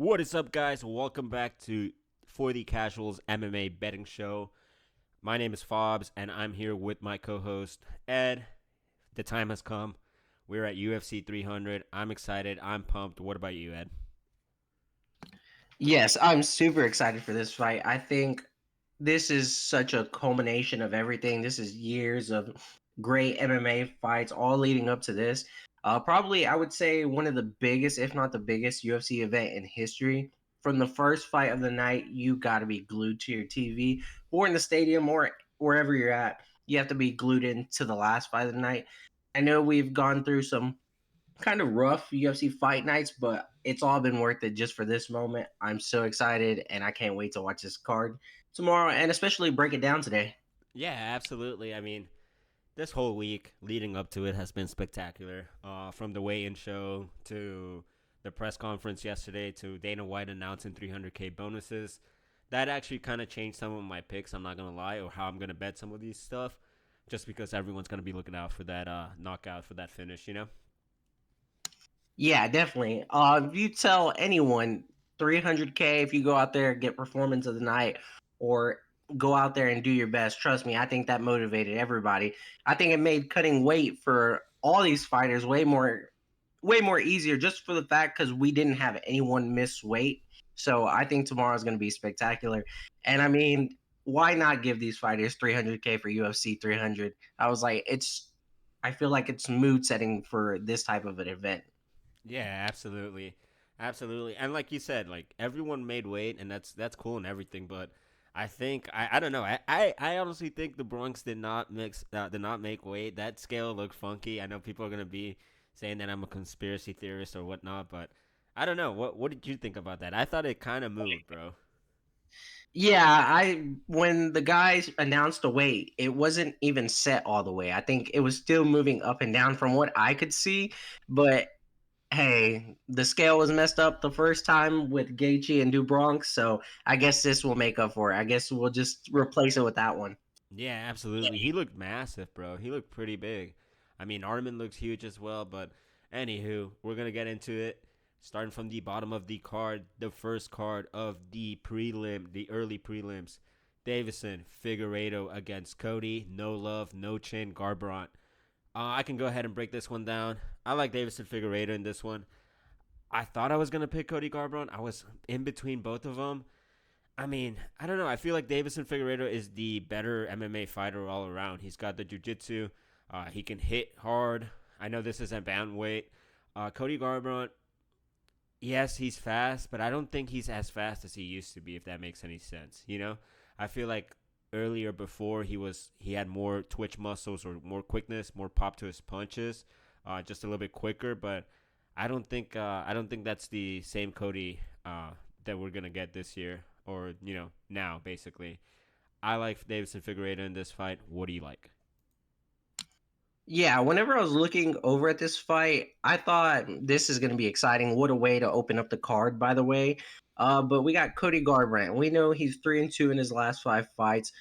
What is up, guys? Welcome back to For the Casuals MMA betting show. My name is Fobs, and I'm here with my co-host Ed. The time has come. We're at UFC 300. I'm excited. I'm pumped. What about you, Ed? Yes, I'm super excited for this fight. I think this is such a culmination of everything. This is years of great MMA fights, all leading up to this. Probably, I would say one of the biggest, if not the biggest, UFC event in history. From the first fight of the night, you got to be glued to your TV, or in the stadium, or wherever you're at. You have to be glued into the last fight of the night. I know we've gone through some kind of rough UFC fight nights, but it's all been worth it just for this moment. I'm so excited and I can't wait to watch this card tomorrow and especially break it down today. Yeah, absolutely. I mean, this whole week leading up to it has been spectacular. From the weigh-in show to the press conference yesterday to Dana White announcing 300K bonuses. That actually kind of changed some of my picks, I'm not going to lie, or how I'm going to bet some of these stuff, just because everyone's going to be looking out for that knockout, for that finish. Yeah, definitely. If you tell anyone 300K, if you go out there get performance of the night or go out there and do your best, trust me, I think that motivated everybody. I think it made cutting weight for all these fighters way more easier just for the fact because we didn't have anyone miss weight. So I think tomorrow's going to be spectacular. And I mean, why not give these fighters 300K for UFC 300? I feel like it's mood setting for this type of an event. Yeah, absolutely, absolutely. And like you said, like everyone made weight, and that's cool and everything. But I don't know. I honestly think the Bronx did not make weight. That scale looked funky. I know people are gonna be saying that I'm a conspiracy theorist or whatnot, but I don't know. What did you think about that? I thought it kind of moved, bro. Yeah, I when the guys announced the weight, it wasn't even set all the way. I think it was still moving up and down from what I could see. But hey, the scale was messed up the first time with Gaethje and Dubronx, so I guess this will make up for it. I guess we'll just replace it with that one. Yeah, absolutely. He looked massive, bro. He looked pretty big. I mean, Armin looks huge as well, but anywho, we're going to get into it. Starting from the bottom of the card, the first card of the early prelims. Davison Figueiredo against Cody. No love, no chin, Garbrandt. I can go ahead and break this one down. I like Davison Figueiredo in this one. I thought I was going to pick Cody Garbrandt. I was in between both of them. I mean, I don't know. I feel like Davison Figueiredo is the better MMA fighter all around. He's got the jiu-jitsu. He can hit hard. I know this isn't bantamweight. Cody Garbrandt, yes, he's fast, but I don't think he's as fast as he used to be, if that makes any sense. I feel like earlier before he had more twitch muscles or more quickness, more pop to his punches, just a little bit quicker. But I don't think that's the same Cody that we're gonna get this year, or now basically. I like Davison Figueiredo in this fight. What do you like? Yeah, whenever I was looking over at this fight, I thought this is going to be exciting. What a way to open up the card, by the way. But we got Cody Garbrandt. We know he's 3-2 in his last five fights.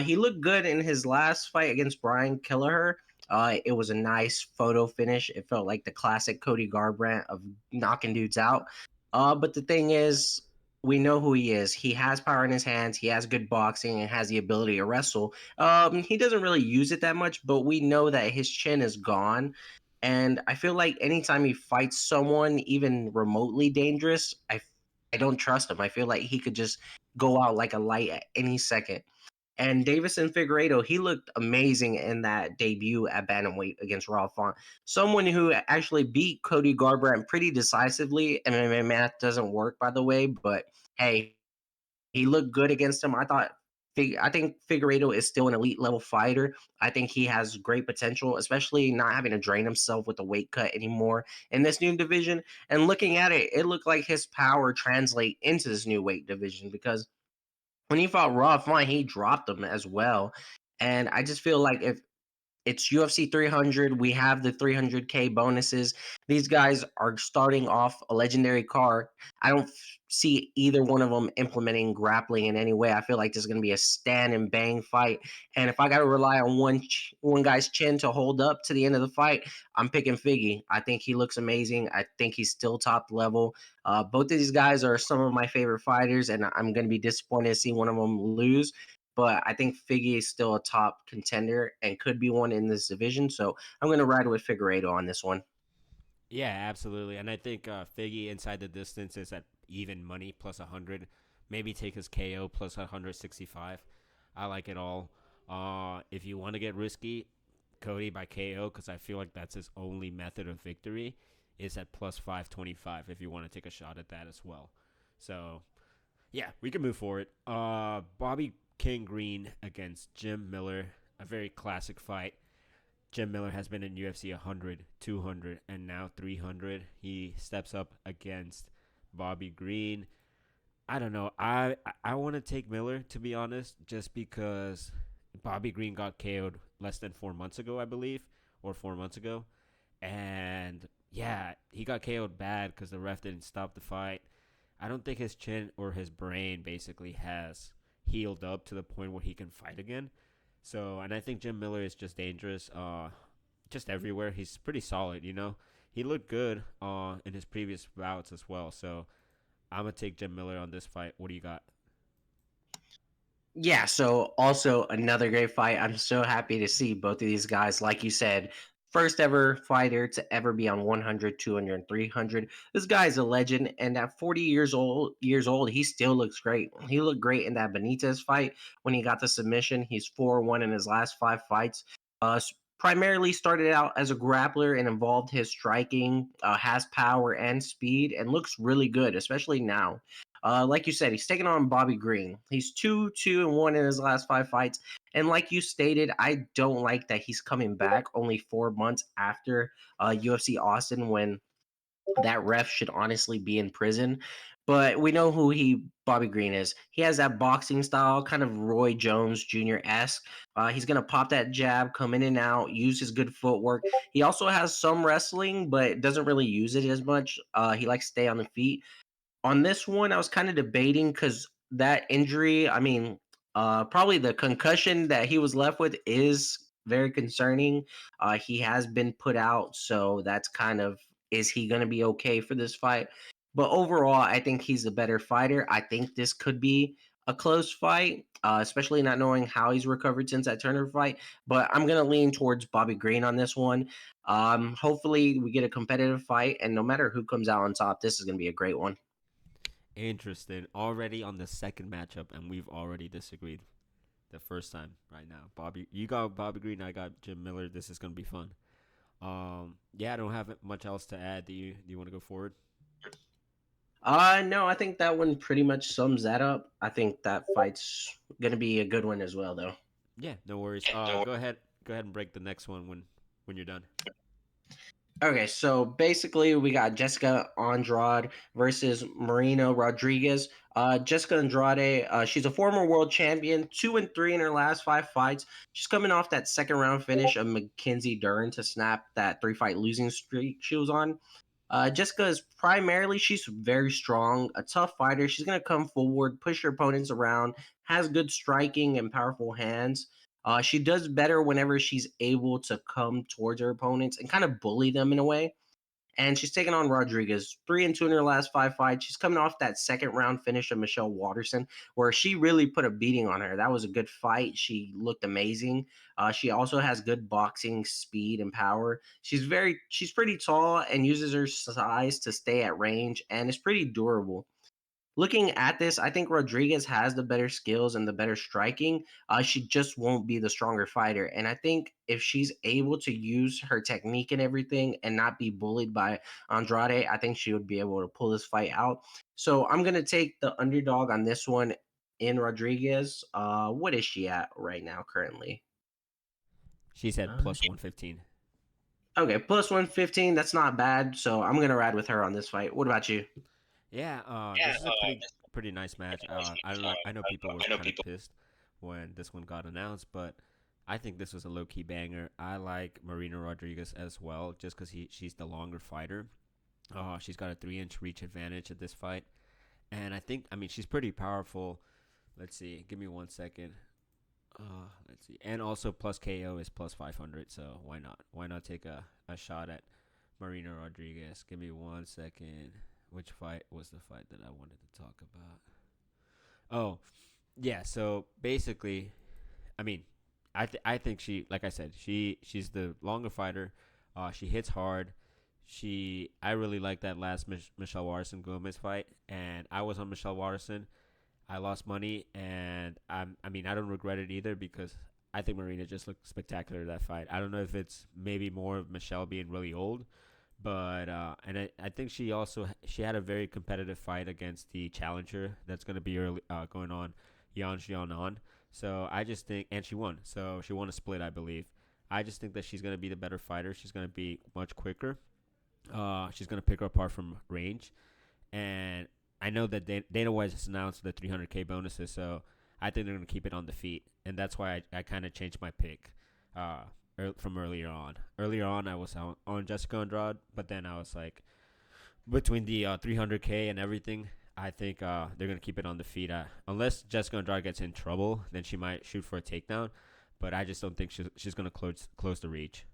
He looked good in his last fight against Brian Kelleher. It was a nice photo finish. It felt like the classic Cody Garbrandt of knocking dudes out. But the thing is, we know who he is. He has power in his hands. He has good boxing and has the ability to wrestle. He doesn't really use it that much, but we know that his chin is gone. And I feel like anytime he fights someone even remotely dangerous, I don't trust him. I feel like he could just go out like a light at any second. And Davison Figueiredo, he looked amazing in that debut at bantamweight against Raw Font. Someone who actually beat Cody Garbrandt pretty decisively. MMA math doesn't work, by the way, but hey, he looked good against him. I think Figueiredo is still an elite level fighter. I think he has great potential, especially not having to drain himself with the weight cut anymore in this new division. And looking at it, it looked like his power translate into this new weight division because when he fought Raw, fine, he dropped him as well. And I just feel like if It's UFC 300. We have the 300K bonuses. These guys are starting off a legendary card. I don't see either one of them implementing grappling in any way. I feel like this is going to be a stand and bang fight. And if I got to rely on one guy's chin to hold up to the end of the fight, I'm picking Figgy. I think he looks amazing. I think he's still top level. Both of these guys are some of my favorite fighters, and I'm going to be disappointed to see one of them lose. But I think Figgy is still a top contender and could be one in this division. So I'm going to ride with Figueiredo on this one. Yeah, absolutely. And I think Figgy inside the distance is at even money plus 100. Maybe take his KO plus 165. I like it all. If you want to get risky, Cody by KO, because I feel like that's his only method of victory, is at plus 525 if you want to take a shot at that as well. So, yeah, we can move forward. Bobby King Green against Jim Miller, a very classic fight. Jim Miller has been in UFC 100, 200, and now 300. He steps up against Bobby Green. I don't know. I want to take Miller, to be honest, just because Bobby Green got KO'd less than 4 months ago, I believe, or 4 months ago. And yeah, he got KO'd bad because the ref didn't stop the fight. I don't think his chin or his brain basically has healed up to the point where he can fight again. So, and I think Jim Miller is just dangerous, just everywhere. He's pretty solid, you know. He looked good in his previous bouts as well. So, I'm gonna take Jim Miller on this fight. What do you got? Yeah, so also another great fight. I'm so happy to see both of these guys. Like you said, first ever fighter to ever be on 100, 200, and 300. This guy's a legend, and at 40 years old, he still looks great. He looked great in that Benitez fight when he got the submission. He's 4-1 in his last 5 fights. Primarily started out as a grappler and involved his striking, has power and speed, and looks really good, especially now. Like you said, he's taking on Bobby Green. He's 2-1 in his last 5 fights. And like you stated, I don't like that he's coming back only 4 months after UFC Austin when that ref should honestly be in prison. But we know who Bobby Green is. He has that boxing style, kind of Roy Jones Jr. esque. He's gonna pop that jab, come in and out, use his good footwork. He also has some wrestling, but doesn't really use it as much. He likes to stay on the feet. On this one, I was kind of debating because that injury, I mean, probably the concussion that he was left with is very concerning. He has been put out, so that's kind of, is he going to be okay for this fight? But overall, I think he's a better fighter. I think this could be a close fight, especially not knowing how he's recovered since that Turner fight. But I'm going to lean towards Bobby Green on this one. Hopefully, we get a competitive fight, and no matter who comes out on top, this is going to be a great one. Interesting. Already on the second matchup, and we've already disagreed the first time right now. Bobby, you got Bobby Green, I got Jim Miller. This is gonna be fun. Yeah, I don't have much else to add. Do you want to go forward? No, I think that one pretty much sums that up. I think that fight's gonna be a good one as well, though. Yeah, no worries. Go ahead and break the next one when you're done. Okay, so basically we got Jessica Andrade versus Marina Rodriguez. Jessica Andrade, she's a former world champion, 2-3 in her last 5 fights. She's coming off that second round finish of Mackenzie Dern to snap that 3 fight losing streak she was on. Jessica is primarily, she's very strong, a tough fighter. She's going to come forward, push her opponents around, has good striking and powerful hands. She does better whenever she's able to come towards her opponents and kind of bully them in a way. And she's taking on Rodriguez, 3-2 in her last 5 fights. She's coming off that second round finish of Michelle Watterson, where she really put a beating on her. That was a good fight. She looked amazing. She also has good boxing speed and power. She's pretty tall and uses her size to stay at range and is pretty durable. Looking at this, I think Rodriguez has the better skills and the better striking. She just won't be the stronger fighter. And I think if she's able to use her technique and everything and not be bullied by Andrade, I think she would be able to pull this fight out. So I'm going to take the underdog on this one in Rodriguez. What is she at right now currently? She said Uh, plus 115. okay, plus 115. That's not bad. So I'm going to ride with her on this fight. What about you? Yeah, this is a pretty nice match. I don't know. I know people were kind of pissed when this one got announced, but I think this was a low key banger. I like Marina Rodriguez as well, just because she's the longer fighter. She's got a 3-inch reach advantage at this fight, and I mean, she's pretty powerful. Let's see. Give me 1 second. Let's see. And also plus KO is plus 500, so why not? Why not take a shot at Marina Rodriguez? Give me 1 second. Which fight was the fight that I wanted to talk about? Oh, yeah. So basically, I mean, I think she, like I said, she's the longer fighter. She hits hard. I really like that last Michelle Watterson Gomez fight, and I was on Michelle Watterson. I lost money, and I mean, I don't regret it either because I think Marina just looked spectacular that fight. I don't know if it's maybe more of Michelle being really old, but I think she had a very competitive fight against the challenger that's going to be going on, Yan Xiaonan. So I just think, and she won. So she won a split, I believe. I just think that she's going to be the better fighter. She's going to be much quicker. She's going to pick her apart from range, and I know that Dana White has announced the 300K bonuses, so I think they're going to keep it on the feet, and that's why I kind of changed my pick from earlier on. Earlier on, I was on Jessica Andrade, but then I was like, between the 300K and everything, I think they're going to keep it on the feet. Unless Jessica Andrade gets in trouble, then she might shoot for a takedown, but I just don't think she's going to close the reach.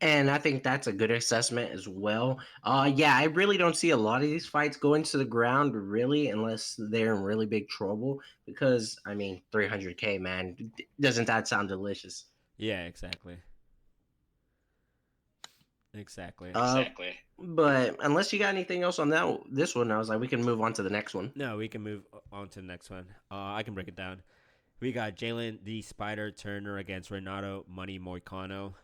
And I think that's a good assessment as well. Yeah, I really don't see a lot of these fights going to the ground, really, unless they're in really big trouble. Because I mean, 300K, man, doesn't that sound delicious? Yeah, exactly. Exactly. Exactly. But unless you got anything else on this one, I was like, we can move on to the next one. No, we can move on to the next one. I can break it down. We got Jalen the Spider Turner against Renato Money Moicano.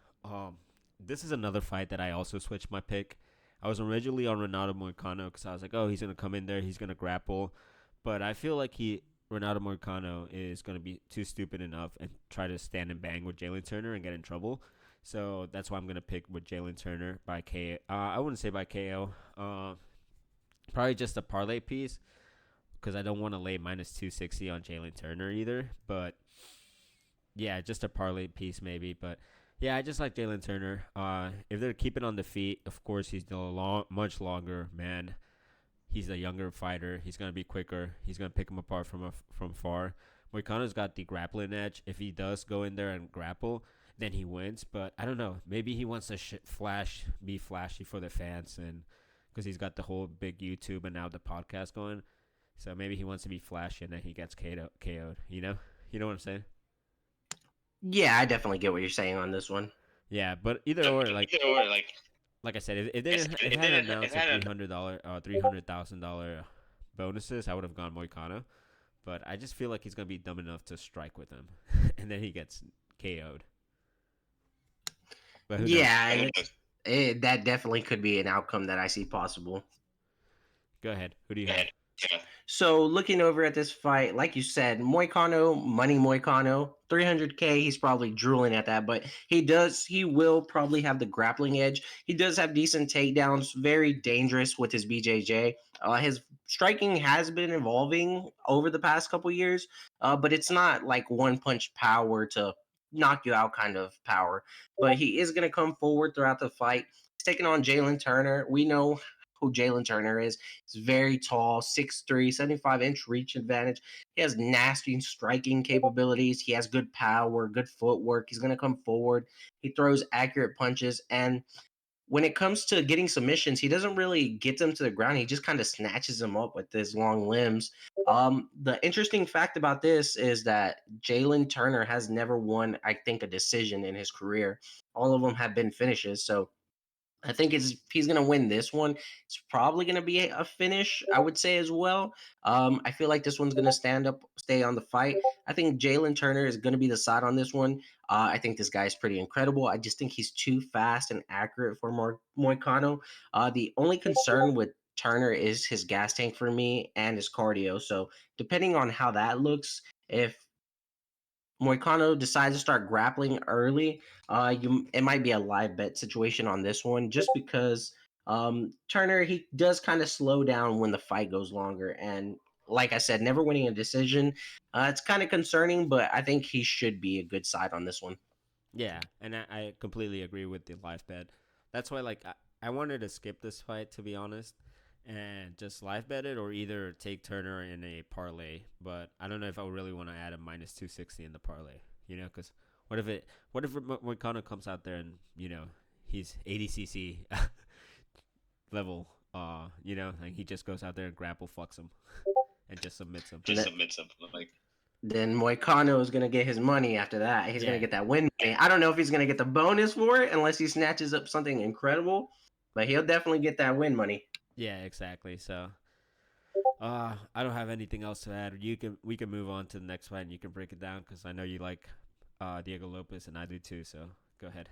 This is another fight that I also switched my pick. I was originally on Renato Moicano because I was like, oh, he's gonna come in there, he's gonna grapple, but I feel like Renato Moicano is gonna be too stupid enough and try to stand and bang with Jalen Turner and get in trouble. So that's why I'm gonna pick with Jalen Turner by KO. I wouldn't say by KO. Probably just a parlay piece because I don't want to lay minus 260 on Jalen Turner either. But yeah, just a parlay piece maybe. But yeah, I just like Jalen Turner. If they're keeping on the feet, of course he's the much longer man. He's a younger fighter. He's gonna be quicker. He's gonna pick him apart from far. Moicano's got the grappling edge. If he does go in there and grapple, then he wins. But I don't know. Maybe he wants to be flashy for the fans, and because he's got the whole big YouTube and now the podcast going. So maybe he wants to be flashy and then he gets KO'd. You know what I'm saying? Yeah, I definitely get what you're saying on this one. Yeah, but either or, like I said, if they had announced a $300,000 bonuses, I would have gone Moicano. But I just feel like he's gonna be dumb enough to strike with him, and then he gets KO'd. But who knows? Yeah, and that definitely could be an outcome that I see possible. Go ahead. Who do you have? So looking over at this fight, like you said, Moicano, Money Moicano, 300K, he's probably drooling at that, but he will probably have the grappling edge. He does have decent takedowns, very dangerous with his BJJ. His striking has been evolving over the past couple years, but it's not like one punch power to knock you out kind of power. But he is going to come forward throughout the fight. He's taking on Jalen Turner. We know who Jalen Turner is. He's very tall, 6'3", 75-inch reach advantage. He has nasty striking capabilities. He has good power, good footwork. He's going to come forward. He throws accurate punches. And when it comes to getting submissions, he doesn't really get them to the ground. He just kind of snatches them up with his long limbs. The interesting fact about this is that Jalen Turner has never won, I think, a decision in his career. All of them have been finishes. So I think if he's going to win this one, it's probably going to be a finish, I would say as well. I feel like this one's going to stay on the fight. I think Jalen Turner is going to be the side on this one. I think this guy is pretty incredible. I just think he's too fast and accurate for Moicano. The only concern with Turner is his gas tank for me and his cardio. So depending on how that looks, if Moicano decides to start grappling early, it might be a live bet situation on this one, just because Turner he does kind of slow down when the fight goes longer, and like I said, never winning a decision. It's kind of concerning, but I think he should be a good side on this one. Yeah, and I completely agree with the live bet. That's why, like, I wanted to skip this fight, to be honest, and just live bet it or either take Turner in a parlay. But I don't know if I really want to add a minus 260 in the parlay, because what if Moicano comes out there and, he's 80cc level, like he just goes out there and grapple fucks him and just submits him. And like then Moicano is gonna get his money after that. He's gonna Yeah, get that win money. I don't know if he's gonna get the bonus for it unless he snatches up something incredible, but he'll definitely get that win money. yeah, exactly. So I don't have anything else to add. We can move on to the next fight and you can break it down because I know you like Diego Lopez and I do too. So go ahead.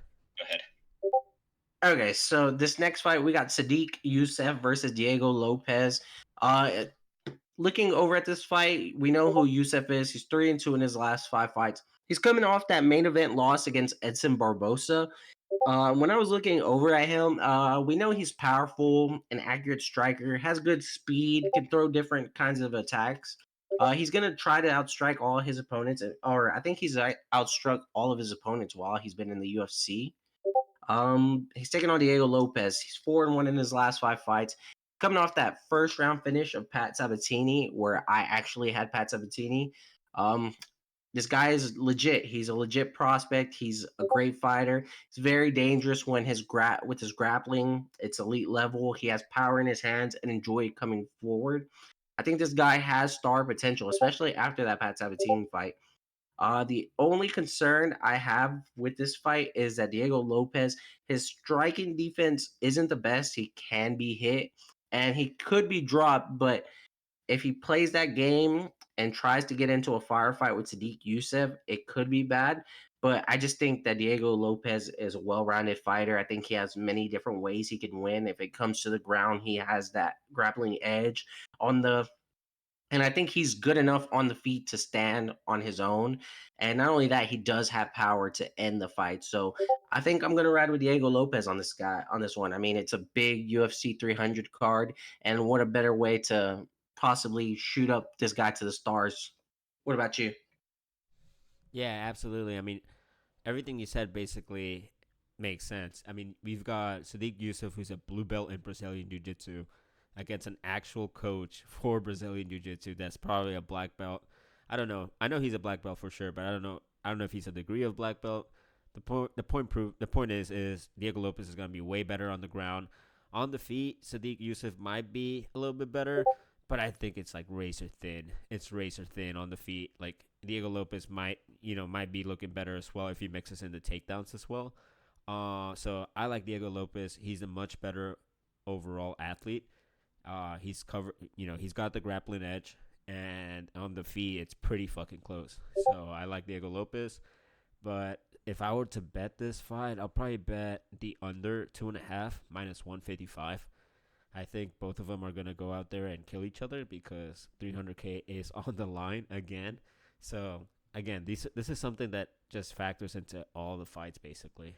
Okay, so this next fight we got Sadiq Youssef versus Diego Lopez. Uh, Looking over at this fight, we know who Youssef is. He's 3-2 in his last 5 fights. He's coming off that main event loss against Edson Barbosa. When I was looking over at him, we know he's powerful, an accurate striker, has good speed, can throw different kinds of attacks. He's gonna try to outstrike all his opponents, or I think he's outstruck all of his opponents while he's been in the UFC. He's taking on Diego Lopez. He's 4-1 in his last 5 fights. Coming off that first round finish of Pat Sabatini, where I actually had Pat Sabatini. Um, this guy is legit. He's a legit prospect. He's a great fighter. He's very dangerous when with his grappling. It's elite level. He has power in his hands and enjoy coming forward. I think this guy has star potential, especially after that Pat Sabatini fight. The only concern I have with this fight is that Diego Lopez, his striking defense isn't the best. He can be hit and he could be dropped, but if he plays that game and tries to get into a firefight with Sadiq Youssef, it could be bad. But I just think that Diego Lopez is a well-rounded fighter. I think he has many different ways he can win. If it comes to the ground, he has that grappling edge on the and I think he's good enough on the feet to stand on his own. And not only that, he does have power to end the fight. So I think I'm gonna ride with Diego Lopez on this one. I mean, it's a big UFC 300 card, and what a better way to possibly shoot up this guy to the stars. What about you? Yeah, absolutely. I mean, everything you said basically makes sense. I mean, we've got Sadiq Yusuf, who's a blue belt in Brazilian Jiu Jitsu, against an actual coach for Brazilian Jiu Jitsu that's probably a black belt. I don't know. I know he's a black belt for sure, but I don't know. I don't know if he's a degree of black belt. The point is Diego Lopez is gonna be way better on the ground. On the feet, Sadiq Yusuf might be a little bit better, but I think it's like razor thin. It's razor thin on the feet. Like Diego Lopez might be looking better as well if he mixes in the takedowns as well. So I like Diego Lopez. He's a much better overall athlete. He's covered. He's got the grappling edge, and on the feet, it's pretty fucking close. So I like Diego Lopez. But if I were to bet this fight, I'll probably bet the under 2.5 minus 155. I think both of them are gonna go out there and kill each other because 300K is on the line again. So again, this is something that just factors into all the fights, basically.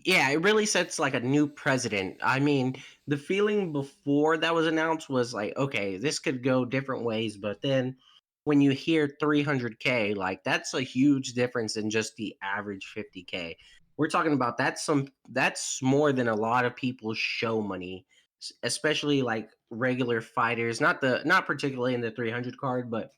Yeah, it really sets like a new precedent. I mean, the feeling before that was announced was like, okay, this could go different ways, but then when you hear 300K, like that's a huge difference in just the average 50K. We're talking about that's more than a lot of people's show money, especially like regular fighters, not particularly in the 300 card, but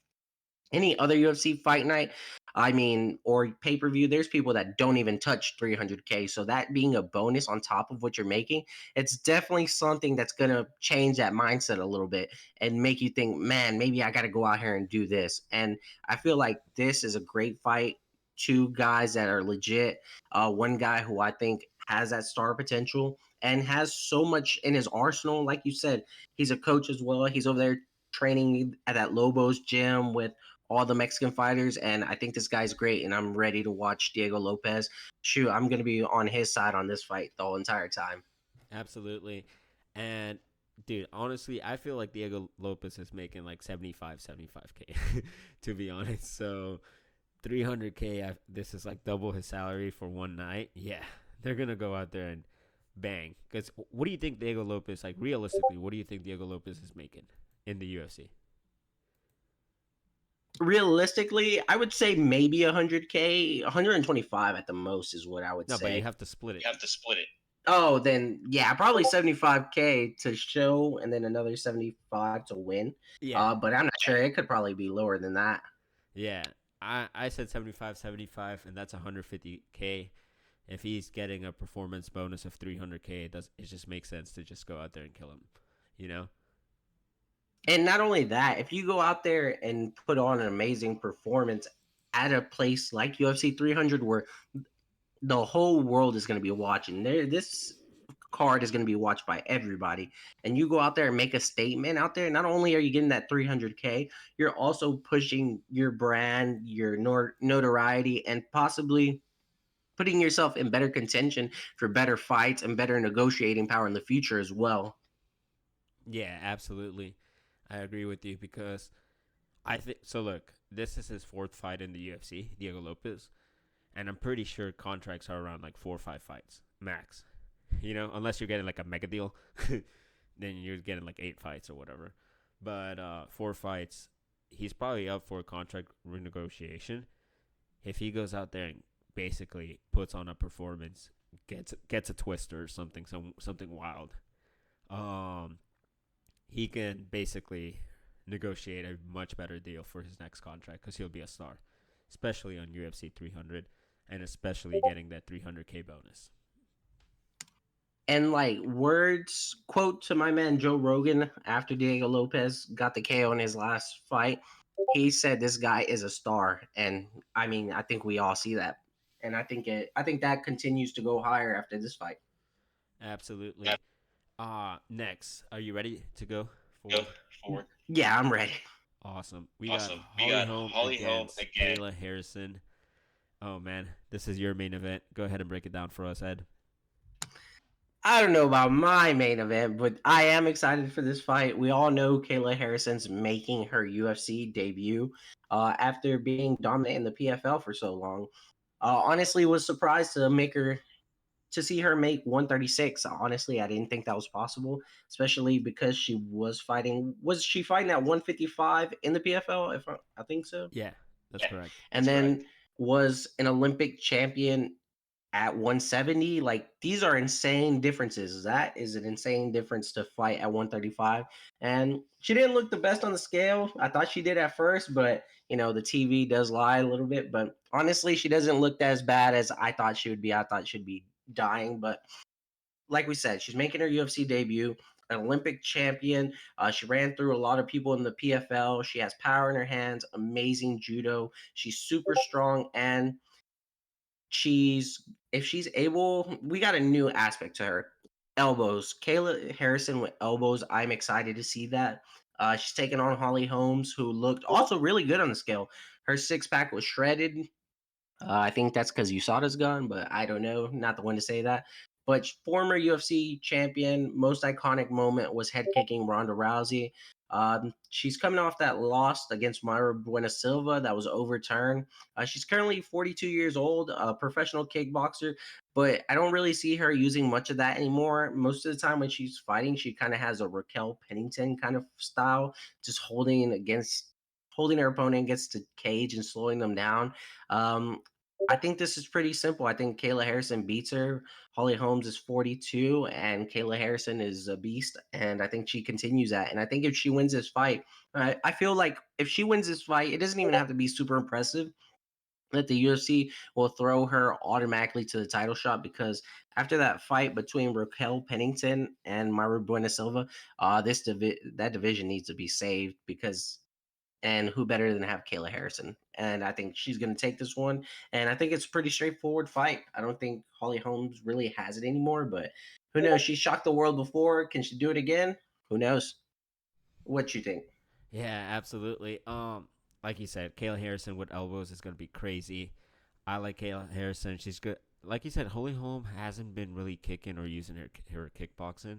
any other UFC fight night, I mean, or pay per view, there's people that don't even touch 300K. So that being a bonus on top of what you're making, it's definitely something that's gonna change that mindset a little bit and make you think, man, maybe I got to go out here and do this. And I feel like this is a great fight. Two guys that are legit. One guy who I think has that star potential and has so much in his arsenal. Like you said, he's a coach as well. He's over there training at that Lobos gym with all the Mexican fighters, and I think this guy's great, and I'm ready to watch Diego Lopez. Shoot, I'm gonna be on his side on this fight the whole entire time. Absolutely. And dude, honestly, I feel like Diego Lopez is making like 75K to be honest. So 300K, this is like double his salary for one night. Yeah, they're going to go out there and bang. Because what do you think Diego Lopez, like realistically, what do you think Diego Lopez is making in the UFC? Realistically, I would say maybe 100K, 125 at the most is what I would No, but you say. have to split You it. have to split it. Oh, then yeah, probably 75K to show and then another 75 to win. Yeah. But I'm not sure. It could probably be lower than that. Yeah. I said 75, and that's 150K. If he's getting a performance bonus of 300K, it just makes sense to just go out there and kill him, you know? And not only that, if you go out there and put on an amazing performance at a place like UFC 300 where the whole world is going to be watching, this card is going to be watched by everybody, and you go out there and make a statement out there, not only are you getting that 300K, you're also pushing your brand, your notoriety, and possibly putting yourself in better contention for better fights and better negotiating power in the future as well. Yeah, absolutely. I agree with you because I think so. Look, this is his fourth fight in the UFC, Diego Lopez, and I'm pretty sure contracts are around like 4 or 5 fights max. You know, unless you're getting like a mega deal, then you're getting like 8 fights or whatever. But 4 fights, he's probably up for a contract renegotiation. If he goes out there and basically puts on a performance, gets a twister or something wild, um, he can basically negotiate a much better deal for his next contract because he'll be a star, especially on UFC 300, and especially getting that 300K bonus. And like words, quote to my man Joe Rogan after Diego Lopez got the KO in his last fight, he said this guy is a star, and I mean I think we all see that, and I think that continues to go higher after this fight. Absolutely. Next, are you ready to go Go forward? forward. Yeah, I'm ready. Awesome. We got Awesome. We Holly got Holm Holly Holm against again. Kayla Harrison. Oh man, this is your main event. Go ahead and break it down for us, Ed. I don't know about my main event, but I am excited for this fight. We all know Kayla Harrison's making her UFC debut after being dominant in the PFL for so long. Honestly, was surprised to see her make 136. Honestly, I didn't think that was possible, especially because she was fighting. Was she fighting at 155 in the PFL? If I think so. Yeah, that's correct. And then was an Olympic champion at 170. Like these are insane differences. That is an insane difference to fight at 135. And she didn't look the best on the scale. I thought she did at first, but you know, the TV does lie a little bit. But honestly, she doesn't look as bad as I thought she would be. I thought she'd be dying. But like we said, she's making her UFC debut. An Olympic champion. She ran through a lot of people in the PFL. She has power in her hands, amazing judo. She's super strong, and she's if she's able, we got a new aspect to her. Elbows. Kayla Harrison with elbows. I'm excited to see that. She's taking on Holly Holmes, who looked also really good on the scale. Her six pack was shredded. I think that's because USADA's gone, but I don't know. Not the one to say that. But former UFC champion, most iconic moment was head kicking Ronda Rousey. She's coming off that loss against Myra Buena Silva that was overturned. She's currently 42 years old, a professional kickboxer, but I don't really see her using much of that anymore. Most of the time when she's fighting, she kind of has a Raquel Pennington kind of style, just holding her opponent against the cage and slowing them down. Um, I think this is pretty simple. I think Kayla Harrison beats her. Holly Holmes is 42, and Kayla Harrison is a beast. And I think she continues that. And I think if she wins this fight, I feel like if she wins this fight, it doesn't even have to be super impressive. That the UFC will throw her automatically to the title shot because after that fight between Raquel Pennington and Myra Buena Silva, that division needs to be saved because and who better than have Kayla Harrison? And I think she's going to take this one. And I think it's a pretty straightforward fight. I don't think Holly Holmes really has it anymore, but who knows? She shocked the world before. Can she do it again? Who knows? What you think? Yeah, absolutely. Like you said, Kayla Harrison with elbows is gonna be crazy. I like Kayla Harrison. She's good. Like you said, Holly Holm hasn't been really kicking or using her kickboxing.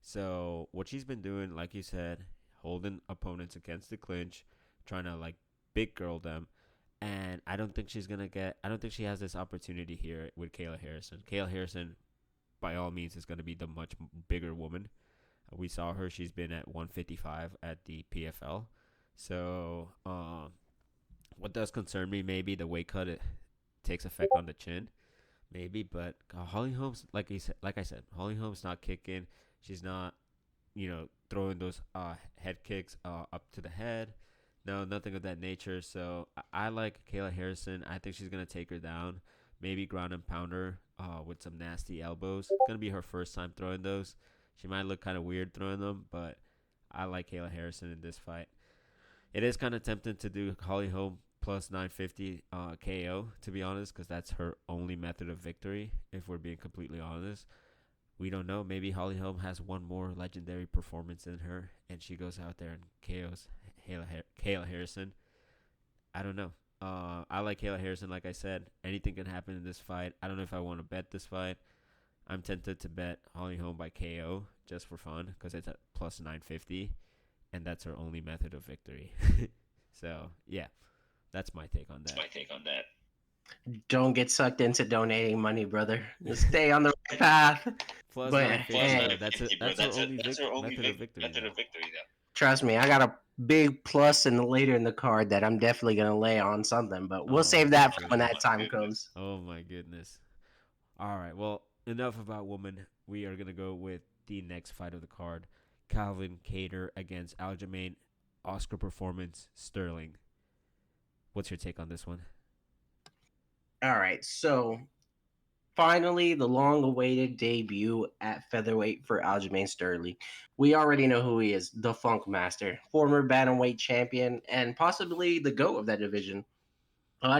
So what she's been doing, like you said, holding opponents against the clinch, trying to like big girl them. And I don't think she's gonna get. I don't think she has this opportunity here with Kayla Harrison. Kayla Harrison by all means is going to be the much bigger woman. We saw her; she's been at 155 at the PFL. So, what does concern me, maybe the weight cut it takes effect on the chin, maybe. But Holly Holmes, like I said, Holly Holmes not kicking. She's not, throwing those head kicks up to the head. No, nothing of that nature. So I like Kayla Harrison. I think she's gonna take her down. Maybe ground and pound her with some nasty elbows. It's gonna be her first time throwing those. She might look kind of weird throwing them, but I like Kayla Harrison in this fight. It is kind of tempting to do Holly Holm plus 950 KO, to be honest, because that's her only method of victory, if we're being completely honest. We don't know. Maybe Holly Holm has one more legendary performance in her, and she goes out there and KOs Kayla Harrison. I don't know. I like Kayla Harrison, like I said. Anything can happen in this fight. I don't know if I want to bet this fight. I'm tempted to bet Holly Holm by KO just for fun because it's at plus 950, and that's her only method of victory. So, yeah, that's my take on that. Don't get sucked into donating money, brother. Just stay on the right path. Plus But 950, bro. That's her only method of victory, though. trust me, I got a big plus later in the card that I'm definitely gonna lay on something. But we'll Oh, save my that for when goodness. that time comes. Oh, my goodness. All right, well, enough about women. We are going to go with the next fight of the card. Calvin Kattar against Aljamain. Oscar performance, Sterling. What's your take on this one? All right, so finally, the long-awaited debut at featherweight for Aljamain Sterling. We already know who he is, the Funk Master, former bantamweight champion, and possibly the GOAT of that division.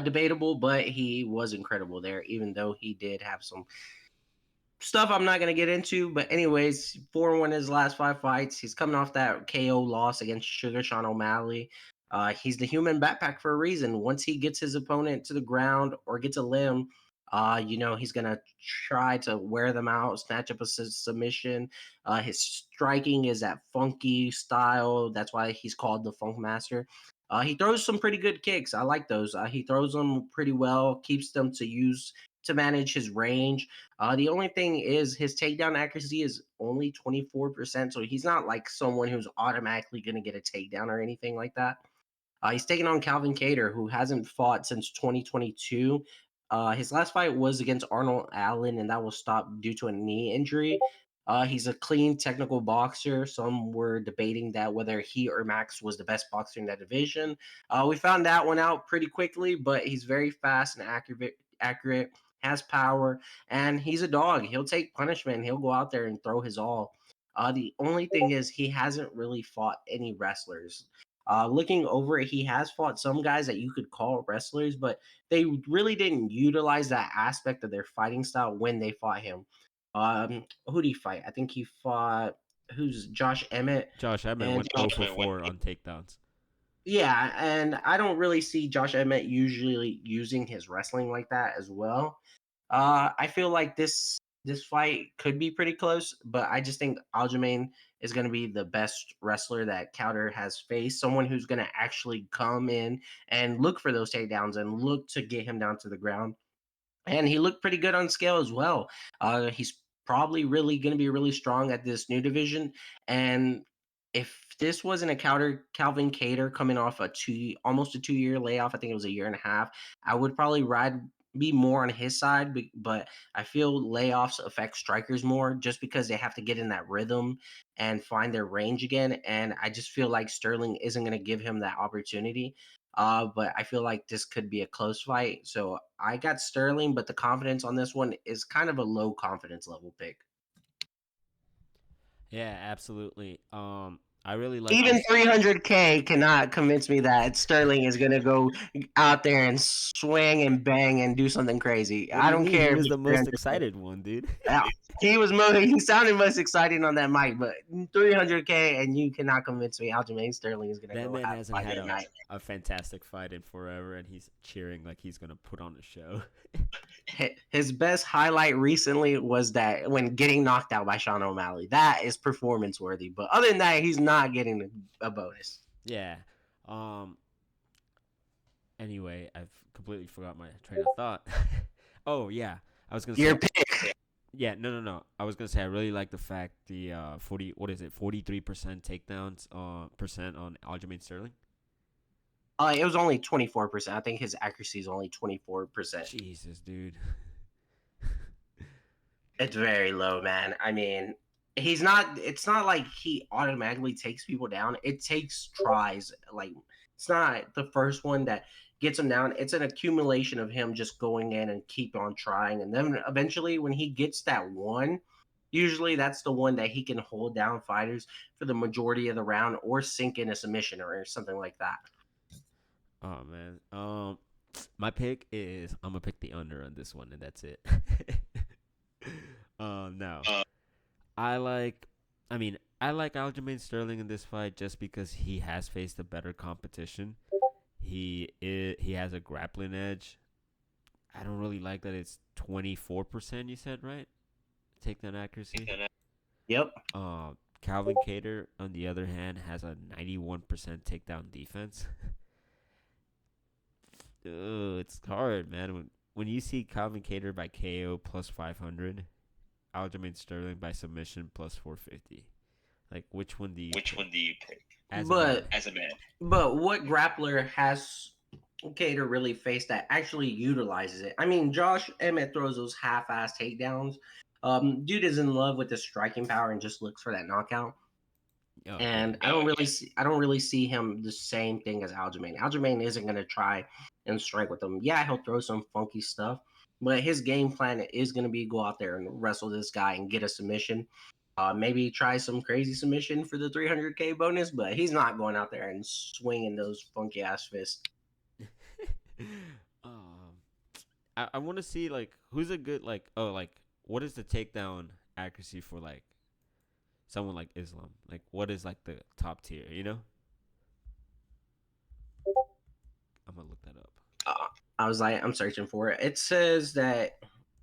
Debatable, but he was incredible there, even though he did have some stuff I'm not gonna get into. But anyways, 4-1 his last 5 fights. He's coming off that KO loss against Sugar Sean O'Malley. He's the human backpack for a reason. Once he gets his opponent to the ground or gets a limb, he's gonna try to wear them out, snatch up a submission. His striking is that funky style. That's why he's called the Funk Master. He throws some pretty good kicks. I like those. He throws them pretty well, keeps them to manage his range. The only thing is his takedown accuracy is only 24%, so he's not like someone who's automatically going to get a takedown or anything like that. He's taking on Calvin Kattar, who hasn't fought since 2022. His last fight was against Arnold Allen, and that was stopped due to a knee injury. He's a clean technical boxer. Some were debating that whether he or Max was the best boxer in that division. We found that one out pretty quickly, but he's very fast and accurate, has power, and he's a dog. He'll take punishment and he'll go out there and throw his all. The only thing is he hasn't really fought any wrestlers. Looking over it, he has fought some guys that you could call wrestlers, but they really didn't utilize that aspect of their fighting style when they fought him. Who did he fight? I think he fought who's Josh Emmett. Josh Emmett And went 0 for 4 on takedowns. yeah, and I don't really see Josh Emmett usually using his wrestling like that as well. I feel like this fight could be pretty close, but I just think Aljamain is going to be the best wrestler that Crowder has faced. Someone who's going to actually come in and look for those takedowns and look to get him down to the ground. And he looked pretty good on scale as well. He's probably really going to be really strong at this new division. And if this wasn't a Calvin Kattar coming off almost a 2 year layoff, I think it was a year and a half, I would probably be more on his side. But I feel layoffs affect strikers more just because they have to get in that rhythm and find their range again. And I just feel like Sterling isn't going to give him that opportunity. But I feel like this could be a close fight. So I got Sterling, but the confidence on this one is kind of a low confidence level pick. Yeah, absolutely. I really like Even this. 300K cannot convince me that Sterling is going to go out there and swing and bang and do something crazy. What do I you don't mean? He care if was it's the most 300K. excited one, dude. Yeah, he sounded most exciting on that mic, but 300K and you cannot convince me Aljamain Sterling is going to That go man have hasn't fight had at night. a fantastic fight in forever, and he's cheering like he's gonna put on a show. His best highlight recently was that when getting knocked out by Sean O'Malley. That is performance worthy. But other than that, he's not getting a bonus. Yeah. Um. Anyway, I've completely forgot my train of thought. Oh yeah, I was gonna Your say pick. Yeah, no. I was gonna say I really like the fact the 43% takedowns percent on Aljamain Sterling. It was only 24%. I think his accuracy is only 24%. Jesus, dude. It's very low, man. I mean, he's not. It's not like he automatically takes people down. It takes tries. Like it's not the first one that gets him down. It's an accumulation of him just going in and keep on trying, and then eventually, when he gets that one, usually that's the one that he can hold down fighters for the majority of the round or sink in a submission or something like that. Oh man. My pick is I'm gonna pick the under on this one, and that's it. Now I like. I like Aljamain Sterling in this fight just because he has faced a better competition. He has a grappling edge. I don't really like that it's 24%. You said right? Takedown accuracy. Yep. Calvin Cater on the other hand has a 91% takedown defense. It's hard, man. When you see Calvin Cater by KO plus 500, Aljamain Sterling by submission plus 450. Like, which one do you Which pick one do you pick as a man? But as a man? but what grappler has Cater really faced that actually utilizes it? I mean, Josh Emmett throws those half-ass takedowns. Dude is in love with his striking power and just looks for that knockout. Oh yeah, And I don't really see him the same thing as Aljamain. Aljamain isn't gonna try and strike with him. Yeah, he'll throw some funky stuff, but his game plan is gonna be go out there and wrestle this guy and get a submission. Maybe try some crazy submission for the 300K bonus, but he's not going out there and swinging those funky ass fists. um, I want to see like who's a good like what is the takedown accuracy for like someone like Islam? Like what is like the top tier? You know, I'm gonna look that up. Uh, I'm searching for it. It says that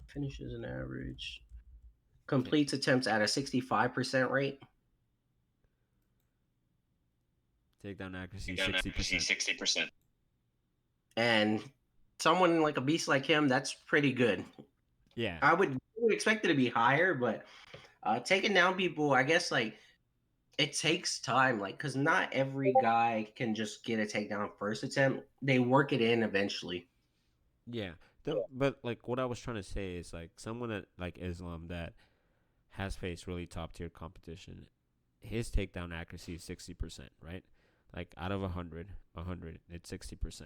finishes an average, completes attempts at a 65% rate. Takedown accuracy Down accuracy 60%. 60%. And someone like a beast like him, that's pretty good. Yeah, I would expect it to be higher, but taking down people, I guess like it takes time, like because not every guy can just get a takedown first attempt. They work it in eventually. yeah. But like what I was trying to say is like someone that like Islam that has faced really top tier competition. His takedown accuracy is 60%, right? Like out of 100, it's 60%.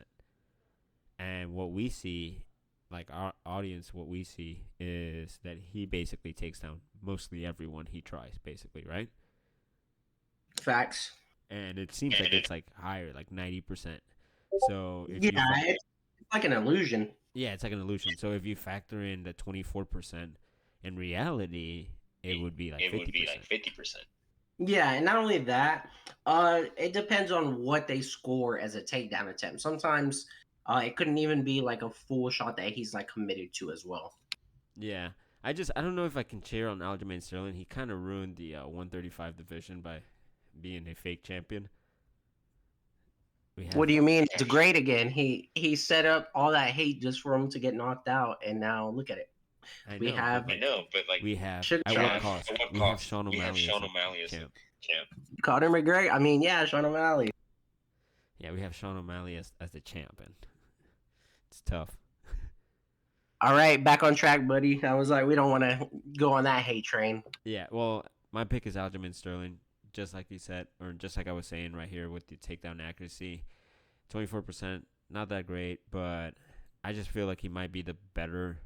And what we see, like our audience, what we see is that he basically takes down mostly everyone he tries, basically, right? Facts. And it seems like it's like higher, like 90%. So if Yeah, you, it's like an illusion. yeah, it's like an illusion. So if you factor in the 24%, in reality, it would be like It would be 50%. like 50%. Yeah, and not only that, it depends on what they score as a takedown attempt. Sometimes it couldn't even be like a full shot that he's like committed to as well. Yeah. I don't know if I can cheer on Aljamain Sterling. He kind of ruined the 135 division by being a fake champion. We have What do you mean? It's great again. He set up all that hate just for him to get knocked out, and now look at it. I We know, but have I like know, but like we have Sugar at Sean, what cost? at what We have cost? Sean We have O'Malley as Sean a O'Malley as champ. a champ. Conor McGregor. I mean, yeah, Sean O'Malley. Yeah, we have Sean O'Malley as the champ, and it's tough. All right, back on track, buddy. I was like, we don't want to go on that hate train. Yeah, well, my pick is Aljamain Sterling, just like you said, or just like I was saying right here with the takedown accuracy. 24%, not that great, but I just feel like he might be the better.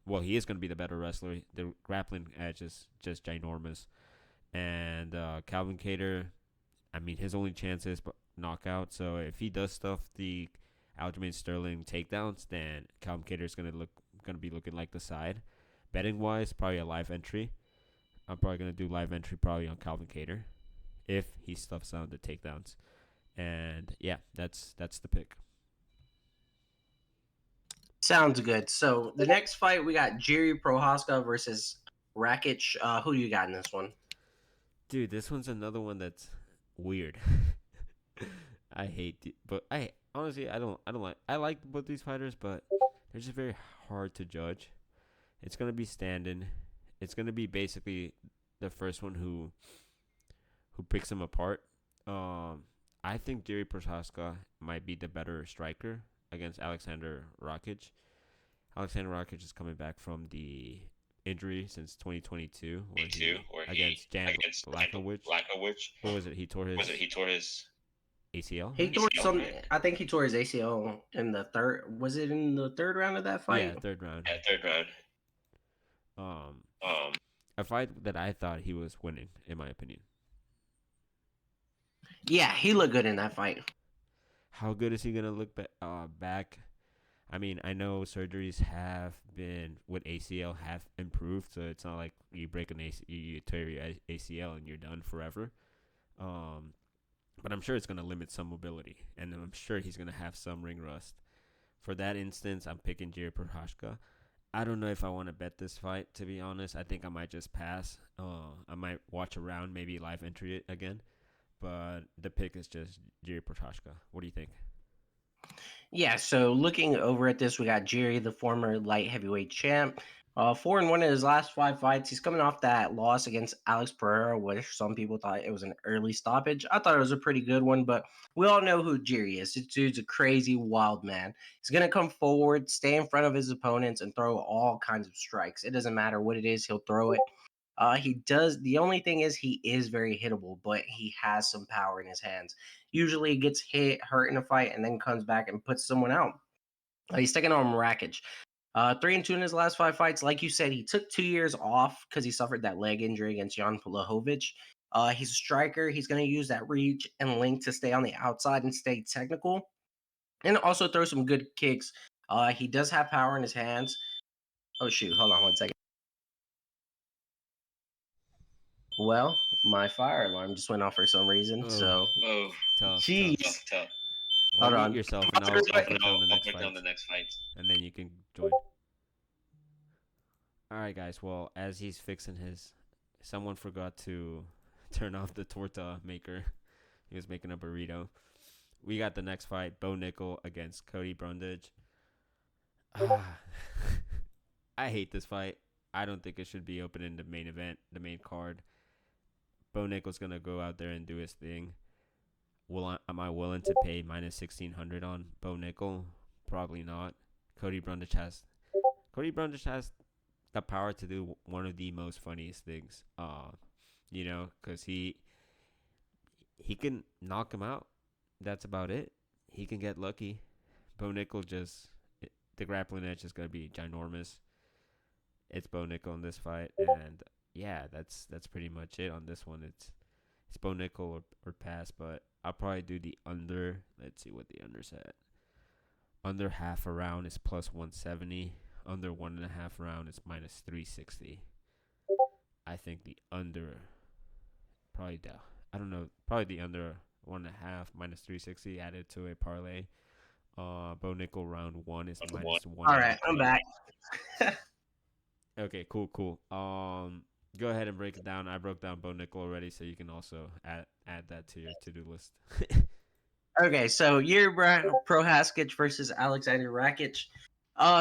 Well, he is going to be the better wrestler. The grappling edge is just ginormous. And Calvin Cater, I mean, his only chance is knockout. So if he does stuff the Aljamain Sterling takedowns, then Calvin Cater is going to be looking like the side. Betting wise, probably a live entry. I'm probably going to do live entry probably on Calvin Cater if he stuffs out the takedowns. And yeah, that's the pick. Sounds good. So the next fight, we got Jiri Prohaska versus Rakic. Who do you got in this one? Dude, this one's another one that's weird. I hate but I honestly I like both these fighters, but they're just very hard to judge. It's gonna be standing. it's gonna be basically the first one who picks him apart. I think Jiri Prochazka might be the better striker against Alexander Rakic. Alexander Rakic is coming back from the injury since 2022, where he against Jan Blachowicz. What was it? He tore his ACL, He right? tore some. I think he tore his ACL in the third. Was it in the third round of that fight? Yeah, third round. Um, a fight that I thought he was winning, in my opinion. Yeah, he looked good in that fight. How good is he gonna look back? I mean, I know surgeries have been with ACL have improved, so it's not like you break an you tear your ACL and you're done forever. Um, but I'm sure it's gonna limit some mobility, and I'm sure he's gonna have some ring rust. For that instance, I'm picking Jiri Prochazka. I don't know if I want to bet this fight, to be honest. I think I might just pass. I might watch around, maybe live entry it again. But the pick is just Jiri Prochazka. What do you think? Yeah, so looking over at this, we got Jerry, the former light heavyweight champ. 4-1 in his last 5 fights. He's coming off that loss against Alex Pereira, which some people thought it was an early stoppage. I thought it was a pretty good one, but we all know who Jerry is. This dude's a crazy, wild man. He's going to come forward, stay in front of his opponents, and throw all kinds of strikes. It doesn't matter what it is, he'll throw it. He does. The only thing is he is very hittable, but he has some power in his hands. Usually, he gets hit, hurt in a fight, and then comes back and puts someone out. He's taking on Rakic. 3-2 in his last 5 fights. Like you said, he took 2 years off because he suffered that leg injury against Jan Blachowicz. He's a striker. He's going to use that reach and length to stay on the outside and stay technical, and also throw some good kicks. He does have power in his hands. Oh shoot! Hold on 1 second. Well, my fire alarm just went off for some reason. Oh, So, tough. jeez. Well, Hold mute on. yourself, and I'll break down the next fight, and then you can join. All right, guys. Well, as he's fixing his, someone forgot to turn off the torta maker. He was making a burrito. We got the next fight: Bo Nickel against Cody Brundage. I hate this fight. I don't think it should be open in the main event, the main card. Bo Nickel's gonna go out there and do his thing. Am I willing to pay minus 1,600 on Bo Nickel? Probably not. Cody Brundage has the power to do one of the most funniest things. Because he can knock him out. That's about it. He can get lucky. Bo Nickel the grappling edge is gonna be ginormous. It's Bo Nickel in this fight, and yeah, that's pretty much it on this one. It's Bo Nickel or pass, but I'll probably do the under. Let's see what the under's at. Under half a round is plus 170. Under 1.5 round is minus 360. I think the under probably the under 1.5 minus 360 added to a parlay. Bo Nickel round 1 is minus 1. All right, I'm back. Okay, cool. Go ahead and break it down. I broke down Bo Nickel already, so you can also add that to your to-do list. Okay, so Yuri Prohaskic versus Alexander Rakic.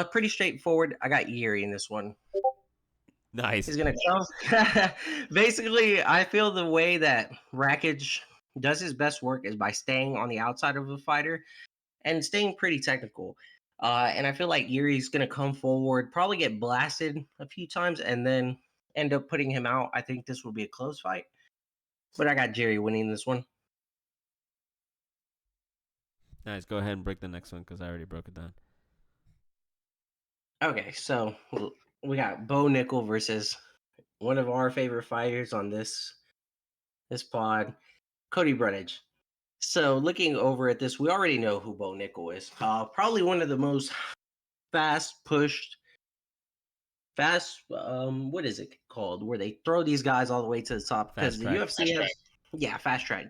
Pretty straightforward. I got Yuri in this one. Nice. He's gonna come. Basically, I feel the way that Rakic does his best work is by staying on the outside of the fighter and staying pretty technical. And I feel like Yuri's gonna come forward, probably get blasted a few times, and then end up putting him out. I think this will be a close fight, but I got Jerry winning this one. Nice. Go ahead and break the next one because I already broke it down. Okay, so we got Bo Nickel versus one of our favorite fighters on this pod, Cody Brundage. So looking over at this, we already know who Bo Nickel is. Probably one of the most what is it called? Where they throw these guys all the way to the top because the UFC fast track.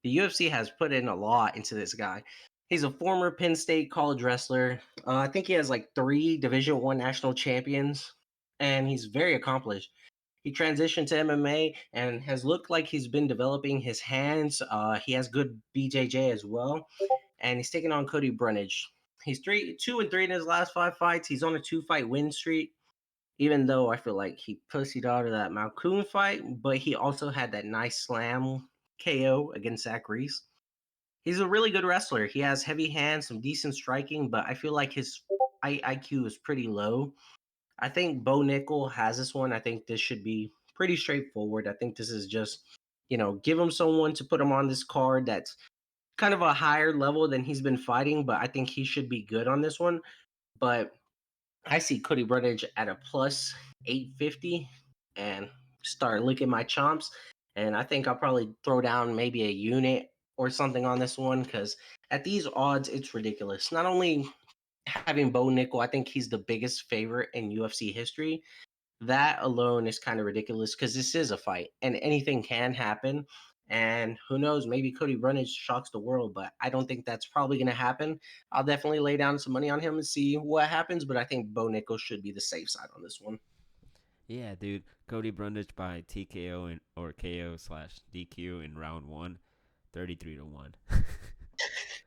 The UFC has put in a lot into this guy. He's a former Penn State college wrestler. I think he has like 3 Division I national champions, and he's very accomplished. He transitioned to MMA and has looked like he's been developing his hands. He has good BJJ as well, and he's taking on Cody Brundage. He's 2-3 in his last 5 fights. He's on a 2-fight win streak. even though I feel like he pussied out of that Malkoon fight, but he also had that nice slam KO against Zach Reese. He's a really good wrestler. He has heavy hands, some decent striking, but I feel like his IQ is pretty low. I think Bo Nickel has this one. I think this should be pretty straightforward. I think this is just, give him someone to put him on this card that's kind of a higher level than he's been fighting, but I think he should be good on this one. But I see Cody Brundage at a plus 850 and start licking my chomps. And I think I'll probably throw down maybe a unit or something on this one because at these odds, it's ridiculous. Not only having Bo Nickel, I think he's the biggest favorite in UFC history. That alone is kind of ridiculous because this is a fight and anything can happen. And who knows, maybe Cody Brundage shocks the world, but I don't think that's probably going to happen. I'll definitely lay down some money on him and see what happens, but I think Bo Nickel should be the safe side on this one. Yeah, dude. Cody Brundage by TKO or KO slash DQ in round one, 33 to 1.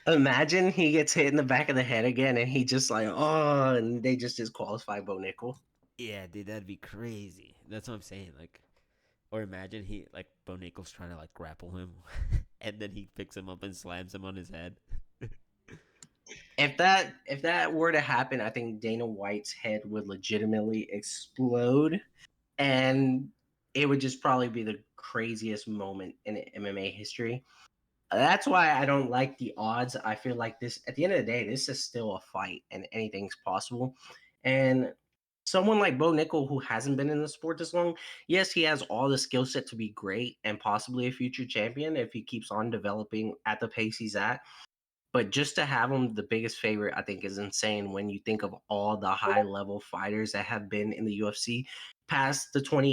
Imagine he gets hit in the back of the head again and he just like, oh, and they just disqualify Bo Nickel. Yeah, dude, that'd be crazy. That's what I'm saying. Like, or imagine Bo Nichols trying to like grapple him, and then he picks him up and slams him on his head. If that were to happen, I think Dana White's head would legitimately explode, and it would just probably be the craziest moment in MMA history. That's why I don't like the odds. I feel like this, at the end of the day, this is still a fight and anything's possible. And someone like Bo Nickel, who hasn't been in the sport this long, yes, he has all the skill set to be great and possibly a future champion if he keeps on developing at the pace he's at. But just to have him the biggest favorite, I think is insane when you think of all the high level fighters that have been in the UFC past the 20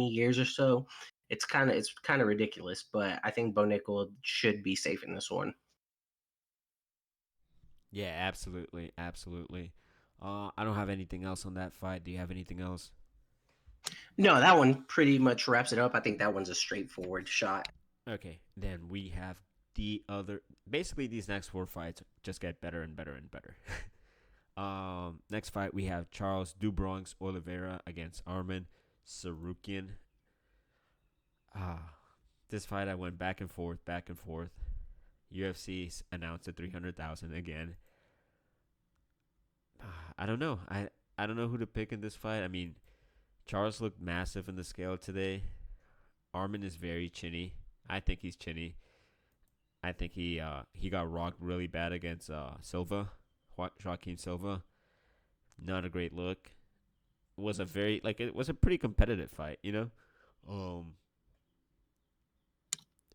years or so. It's kind of ridiculous, but I think Bo Nickel should be safe in this one. Yeah, absolutely, absolutely. I don't have anything else on that fight. Do you have anything else? No, that one pretty much wraps it up. I think that one's a straightforward shot. Okay, then we have the other. Basically, these next four fights just get better and better and better. Next fight we have Charles Do Bronx Oliveira against Arman Sarukian. This fight I went back and forth, back and forth. UFC announced at 300,000 again. I don't know. I don't know who to pick in this fight. I mean, Charles looked massive in the scale today. Arman is very chinny. I think he's chinny. I think he got rocked really bad against Silva, Joaquin Silva. Not a great look. It was a pretty competitive fight, you know. Um,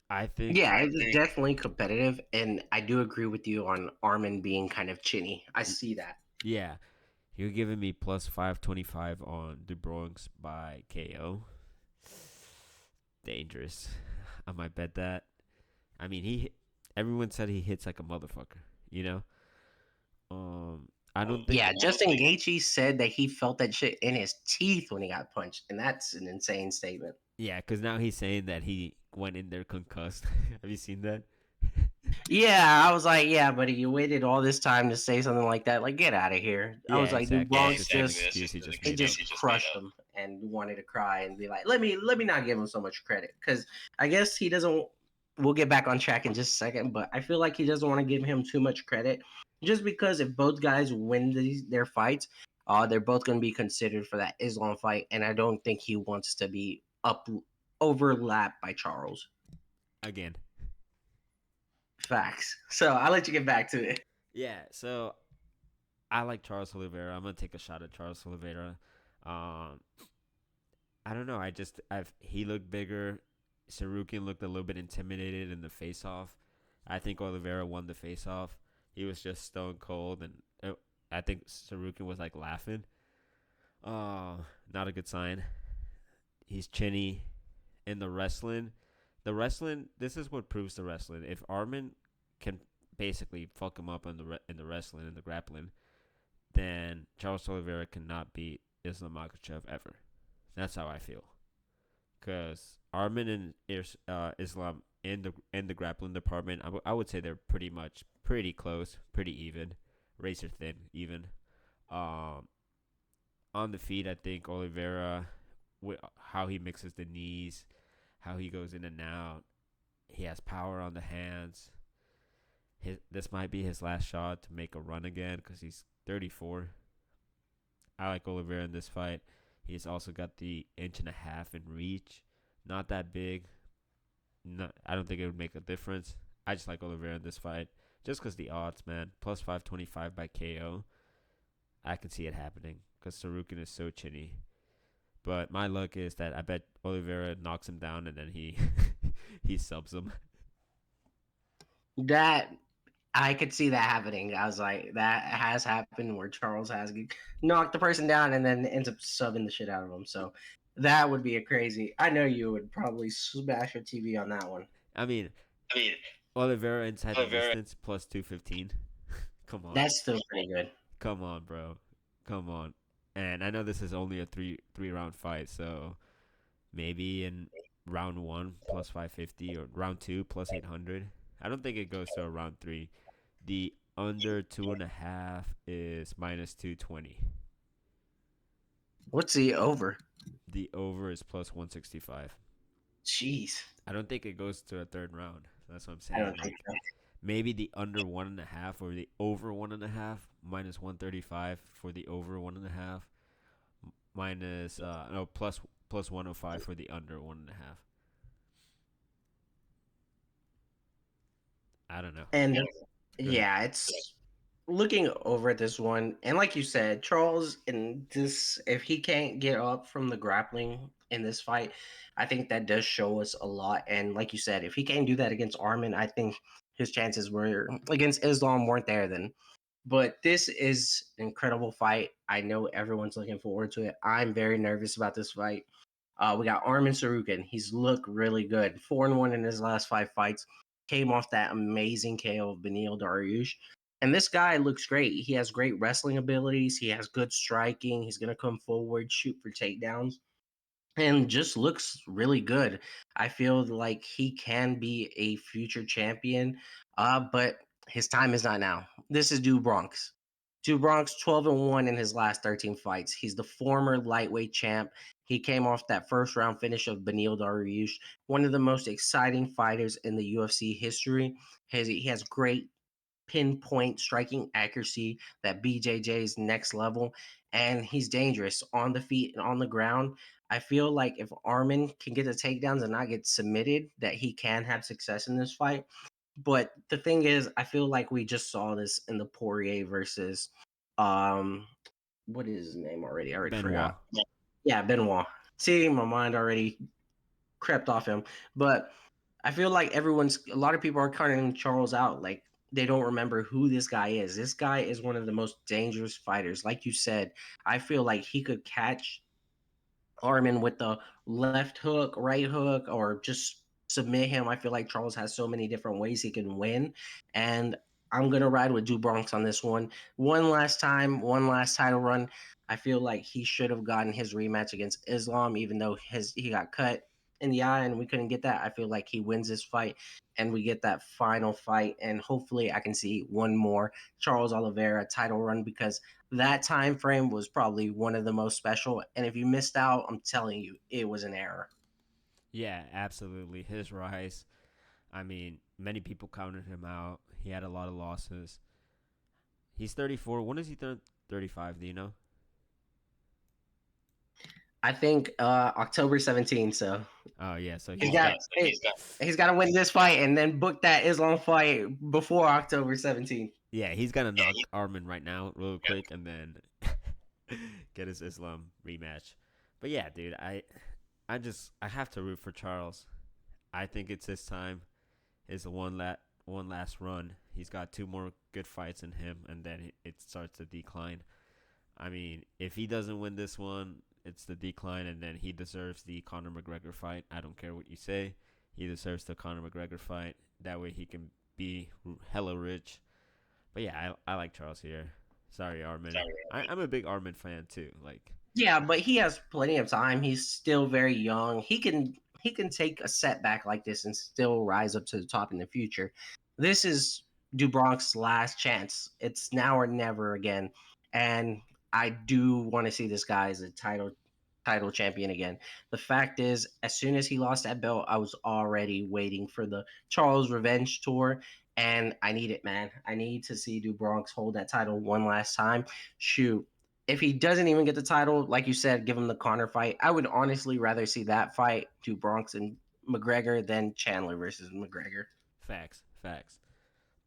I think Yeah, it was definitely competitive, and I do agree with you on Armin being kind of chinny. I see that. yeah, you're giving me plus 525 on the Bronx by KO. Dangerous. I might bet that. I mean, everyone said he hits like a motherfucker, you know. I don't think. Yeah, Justin Gaethje said that he felt that shit in his teeth when he got punched, and that's an insane statement. Yeah, because now he's saying that he went in there concussed. Have you seen that? Yeah, I was like, yeah, buddy, you waited all this time to say something like that. Like, get out of here. I Yeah, was like, dude, exactly. That's Bronx just an just excuse he just he made up. just crushed him and wanted to cry and be like, let me not give him so much credit because I guess he doesn't. We'll get back on track in just a second, but I feel like he doesn't want to give him too much credit, just because if both guys win their fights, they're both going to be considered for that Islam fight, and I don't think he wants to be overlapped by Charles. Again. Facts. So I'll let you get back to it. Yeah, so I like Charles Oliveira. I'm gonna take a shot at Charles Oliveira. Um, I don't know. He looked bigger. Sarukian looked a little bit intimidated in the face-off. I think Oliveira won the face-off. He was just stone cold, and I think Sarukian was like laughing. Not a good sign. He's chinny in the wrestling. This is what proves the wrestling. If Armin can basically fuck him up in the wrestling and the grappling, then Charles Oliveira cannot beat Islam Makhachev ever. That's how I feel. Because Armin and Islam in the grappling department, I would say they're pretty close, pretty even, razor thin even. Um, On the feet, I think Oliveira, how he mixes the knees, how he goes in and out. He has power on the hands. This might be his last shot to make a run again because he's 34. I like Oliveira in this fight. He's also got the inch and a half in reach. Not that big. I don't think it would make a difference. I just like Oliveira in this fight. Just because the odds, man. Plus 525 by KO. I can see it happening because Sarukin is so chinny. But my luck is that I bet Oliveira knocks him down and then he he subs him. That I could see that happening. I was like, that has happened where Charles has knocked the person down and then ends up subbing the shit out of him. So that would be a crazy. I know you would probably smash your TV on that one. I mean, I mean, Oliveira inside the Oliveira. distance plus 215. Come on. That's still pretty good. Come on, bro. Come on. And I know this is only a three round fight, so maybe in round 1 plus 550 or round 2 plus 800. I don't think it goes to a round 3. The under 2.5 is minus 220. What's the over? The over is plus 165. Jeez. I don't think it goes to a third round. That's what I'm I saying. don't think so. Maybe the under 1.5 or the over 1.5 minus 135 for the over 1.5 minus plus 105 for the under 1.5. I don't know. And yeah, it's looking over at this one, and like you said, Charles in this, if he can't get up from the grappling in this fight, I think that does show us a lot. And like you said, if he can't do that against Armin, I think his chances were against Islam weren't there then. But this is an incredible fight. I know everyone's looking forward to it. I'm very nervous about this fight. We got Armin Sarukin. He's looked really good. 4-1 in his last 5 fights. Came off that amazing KO of Beneil Dariush. And this guy looks great. He has great wrestling abilities. He has good striking. He's going to come forward, shoot for takedowns, and just looks really good. I feel like he can be a future champion, but his time is not now. This is Do Bronx. Do Bronx 12-1 in his last 13 fights. He's the former lightweight champ. He came off that first round finish of Beneil Dariush, one of the most exciting fighters in the UFC history. He has great pinpoint striking accuracy that BJJ's next level, and he's dangerous on the feet and on the ground. I feel like if Armin can get the takedowns and not get submitted, that he can have success in this fight. But the thing is, I feel like we just saw this in the Poirier versus what is his name already? I already Benoit. forgot. Yeah, Benoit. See, my mind already crept off him. But I feel like a lot of people are counting Charles out. Like, they don't remember who this guy is. This guy is one of the most dangerous fighters. Like you said, I feel like he could catch Armin with the left hook, right hook, or just submit him. I feel like Charles has so many different ways he can win. And I'm going to ride with Du Bronx on this one. One last time, one last title run. I feel like he should have gotten his rematch against Islam, even though he got cut in the eye and we couldn't get that. I feel like he wins this fight and we get that final fight. And hopefully I can see one more Charles Oliveira title run, because that time frame was probably one of the most special. And if you missed out, I'm telling you, it was an error. Yeah, absolutely. His rise. I mean, many people counted him out. He had a lot of losses. He's 34. When is he 35? Do you know? I think October 17th. So Oh yeah, so he's got to win this fight and then book that Islam fight before October 17th. yeah, he's gonna knock Armin right now, real quick, and then get his Islam rematch. But yeah, dude, I have to root for Charles. I think it's his time. Is one last run. He's got 2 more good fights in him, and then it starts to decline. I mean, if he doesn't win this one, it's the decline, and then he deserves the Conor McGregor fight. I don't care what you say. He deserves the Conor McGregor fight. That way he can be hella rich. But yeah, I like Charles here. Sorry, Armin. I'm a big Armin fan too. Like, Yeah, but he has plenty of time. He's still very young. He can take a setback like this and still rise up to the top in the future. This is Du Bronx's last chance. It's now or never again. And I do want to see this guy as a title champion again. The fact is, as soon as he lost that belt, I was already waiting for the Charles Revenge tour, and I need it, man. I need to see Do Bronx hold that title one last time. Shoot, if he doesn't even get the title, like you said, give him the Connor fight. I would honestly rather see that fight, Do Bronx and McGregor, than Chandler versus McGregor. Facts, facts.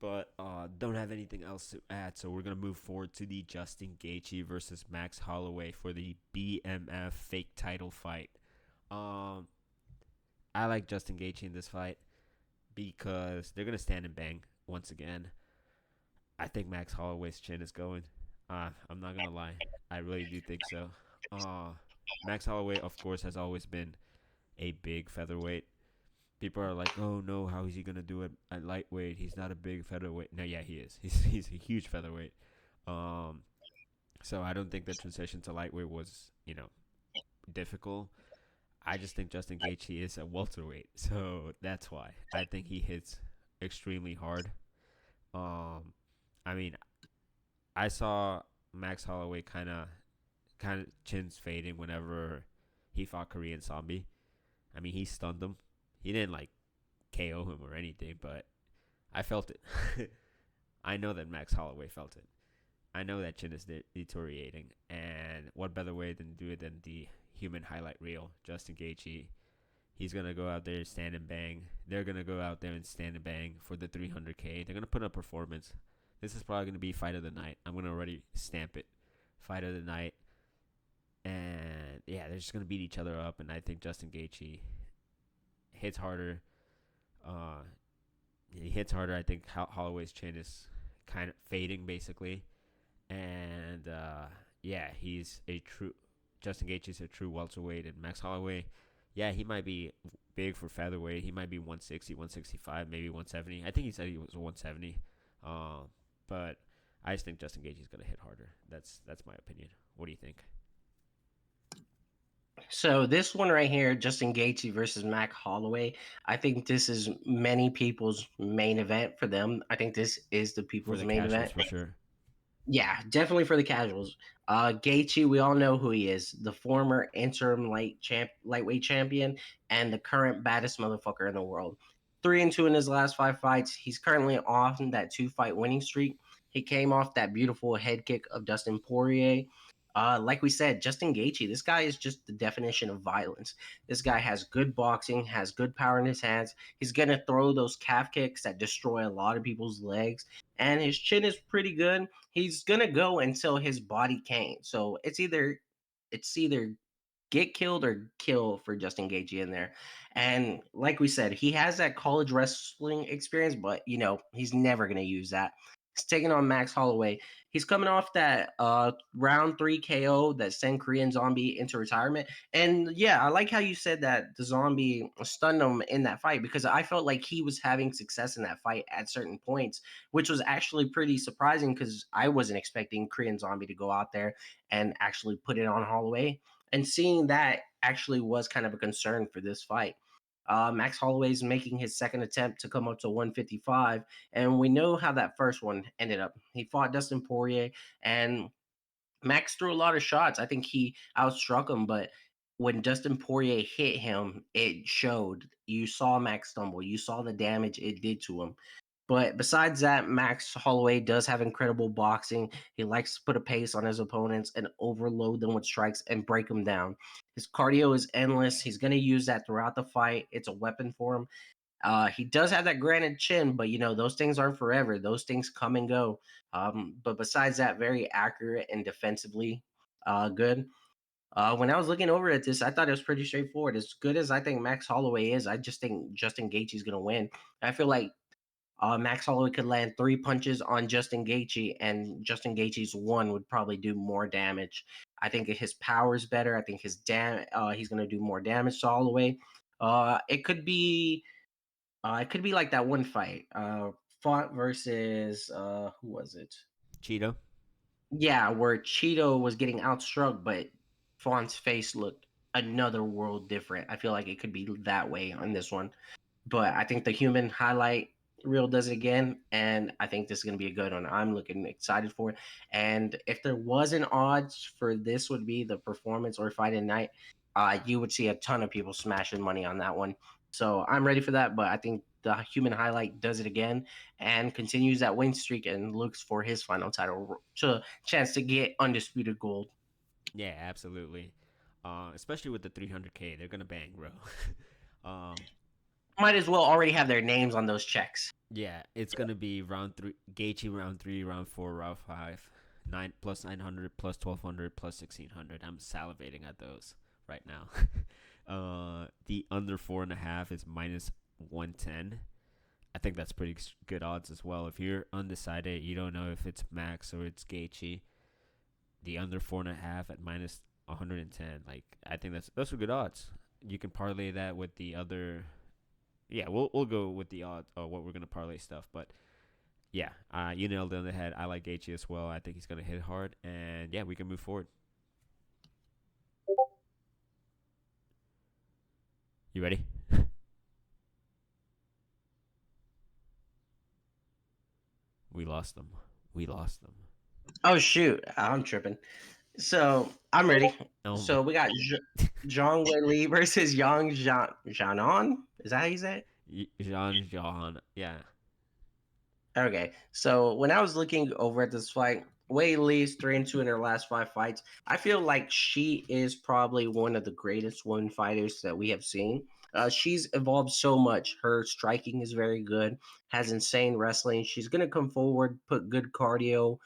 But don't have anything else to add, so we're gonna move forward to the Justin Gaethje versus Max Holloway for the BMF fake title fight. Um, I like Justin Gaethje in this fight because they're gonna stand and bang once again. I think Max Holloway's chin is going. I'm not gonna lie, I really do think so. Uh, Max Holloway, of course, has always been a big featherweight. People are like, "Oh no, how is he gonna do it at lightweight? He's not a big featherweight." No, yeah, he is. He's a huge featherweight. Um, so I don't think the transition to lightweight was difficult. I just think Justin Gaethje is a welterweight, so that's why I think he hits extremely hard. Um, I mean, I saw Max Holloway kind of chins fading whenever he fought Korean Zombie. I mean, he stunned him. He didn't like KO him or anything, but I felt it. I know that Max Holloway felt it. I know that chin is deteriorating, and what better way than do it than the human highlight reel, Justin Gaethje. He's gonna go out there, stand and bang. They're gonna go out there and stand and bang for the 300K. They're gonna put up performance. This is probably gonna be fight of the night. I'm gonna already stamp it, fight of the night. And yeah, they're just gonna beat each other up, and I think Justin Gaethje hits harder. Uh, he hits harder. I think Holloway's chin is kind of fading basically, and yeah, he's a true Justin Gaethje's a true welterweight, and Max Holloway, yeah, he might be big for featherweight. He might be 160, 165, maybe 170. I think he said he was 170. But I just think Justin Gaethje's gonna hit harder. That's my opinion. What do you think? So this one right here, Justin Gaethje versus Mac Holloway. I think this is many people's main event for them. I think this is the For people's the main casuals, event. for sure. Yeah, definitely for the casuals. Gaethje, we all know who he is, the former interim lightweight champion, and the current baddest motherfucker in the world. 3-2 in his last 5 fights. He's currently on that 2 fight winning streak. He came off that beautiful head kick of Dustin Poirier. Like we said, Justin Gaethje, this guy is just the definition of violence. This guy has good boxing, has good power in his hands. He's gonna throw those calf kicks that destroy a lot of people's legs, and his chin is pretty good. He's gonna go until his body can't. So it's either get killed or kill for Justin Gaethje in there. And like we said, he has that college wrestling experience, but he's never gonna use that. He's taking on Max Holloway. He's coming off that round 3 KO that sent Korean Zombie into retirement. And yeah, I like how you said that the Zombie stunned him in that fight, because I felt like he was having success in that fight at certain points, which was actually pretty surprising because I wasn't expecting Korean Zombie to go out there and actually put it on Holloway. And seeing that actually was kind of a concern for this fight. Max Holloway's making his second attempt to come up to 155, and we know how that first one ended up. He fought Dustin Poirier, and Max threw a lot of shots. I think he outstruck him, but when Dustin Poirier hit him, it showed. You saw Max stumble. You saw the damage it did to him. But besides that, Max Holloway does have incredible boxing. He likes to put a pace on his opponents and overload them with strikes and break them down. His cardio is endless. He's going to use that throughout the fight. It's a weapon for him. He does have that granite chin, but those things aren't forever. Those things come and go. But besides that, very accurate and defensively good. When I was looking over at this, I thought it was pretty straightforward. As good as I think Max Holloway is, I just think Justin Gaethje is going to win. I feel like Max Holloway could land 3 punches on Justin Gaethje, and Justin Gaethje's one would probably do more damage. I think his power is better. I think he's going to do more damage to Holloway. It could be like that one fight, Font versus who was it? Cheeto. Yeah, where Cheeto was getting outstruck, but Font's face looked another world different. I feel like it could be that way on this one. But I think the human highlight Real does it again, and I think this is gonna be a good one. I'm looking excited for it. And if there was an odds for this would be the performance or fight at night, you would see a ton of people smashing money on that one. So I'm ready for that. But I think the human highlight does it again and continues that win streak and looks for his final title to chance to get undisputed gold. Yeah, absolutely. Especially with the 300K, they're gonna bang, bro. um, Might as well already have their names on those checks. yeah, it's gonna be round three, Gaethje round three, round four, round five, nine plus 900 plus 1200 plus 1600. I'm salivating at those right now. The under 4.5 is minus 110. I think that's pretty good odds as well. If you're undecided, you don't know if it's Max or it's Gaethje. The under 4.5 at minus 110. Like I think those are good odds. You can parlay that with the other. Yeah, we'll go with the odds or what we're gonna parlay stuff. But yeah, you nailed it on the head. I like Gaethje as well. I think he's gonna hit hard, and yeah, we can move forward. You ready? We lost them. We lost them. Oh shoot, I'm tripping. So I'm ready. Oh my. So we got Zhang Wei Li versus Yang Jianan. Is that how you say it? Jean Jean. Yeah. Okay. So when I was looking over at this fight, Wei Li's 3-2 in her last five fights. I feel like she is probably one of the greatest women fighters that we have seen. She's evolved so much. Her striking is very good, has insane wrestling. She's gonna come forward, put good cardio.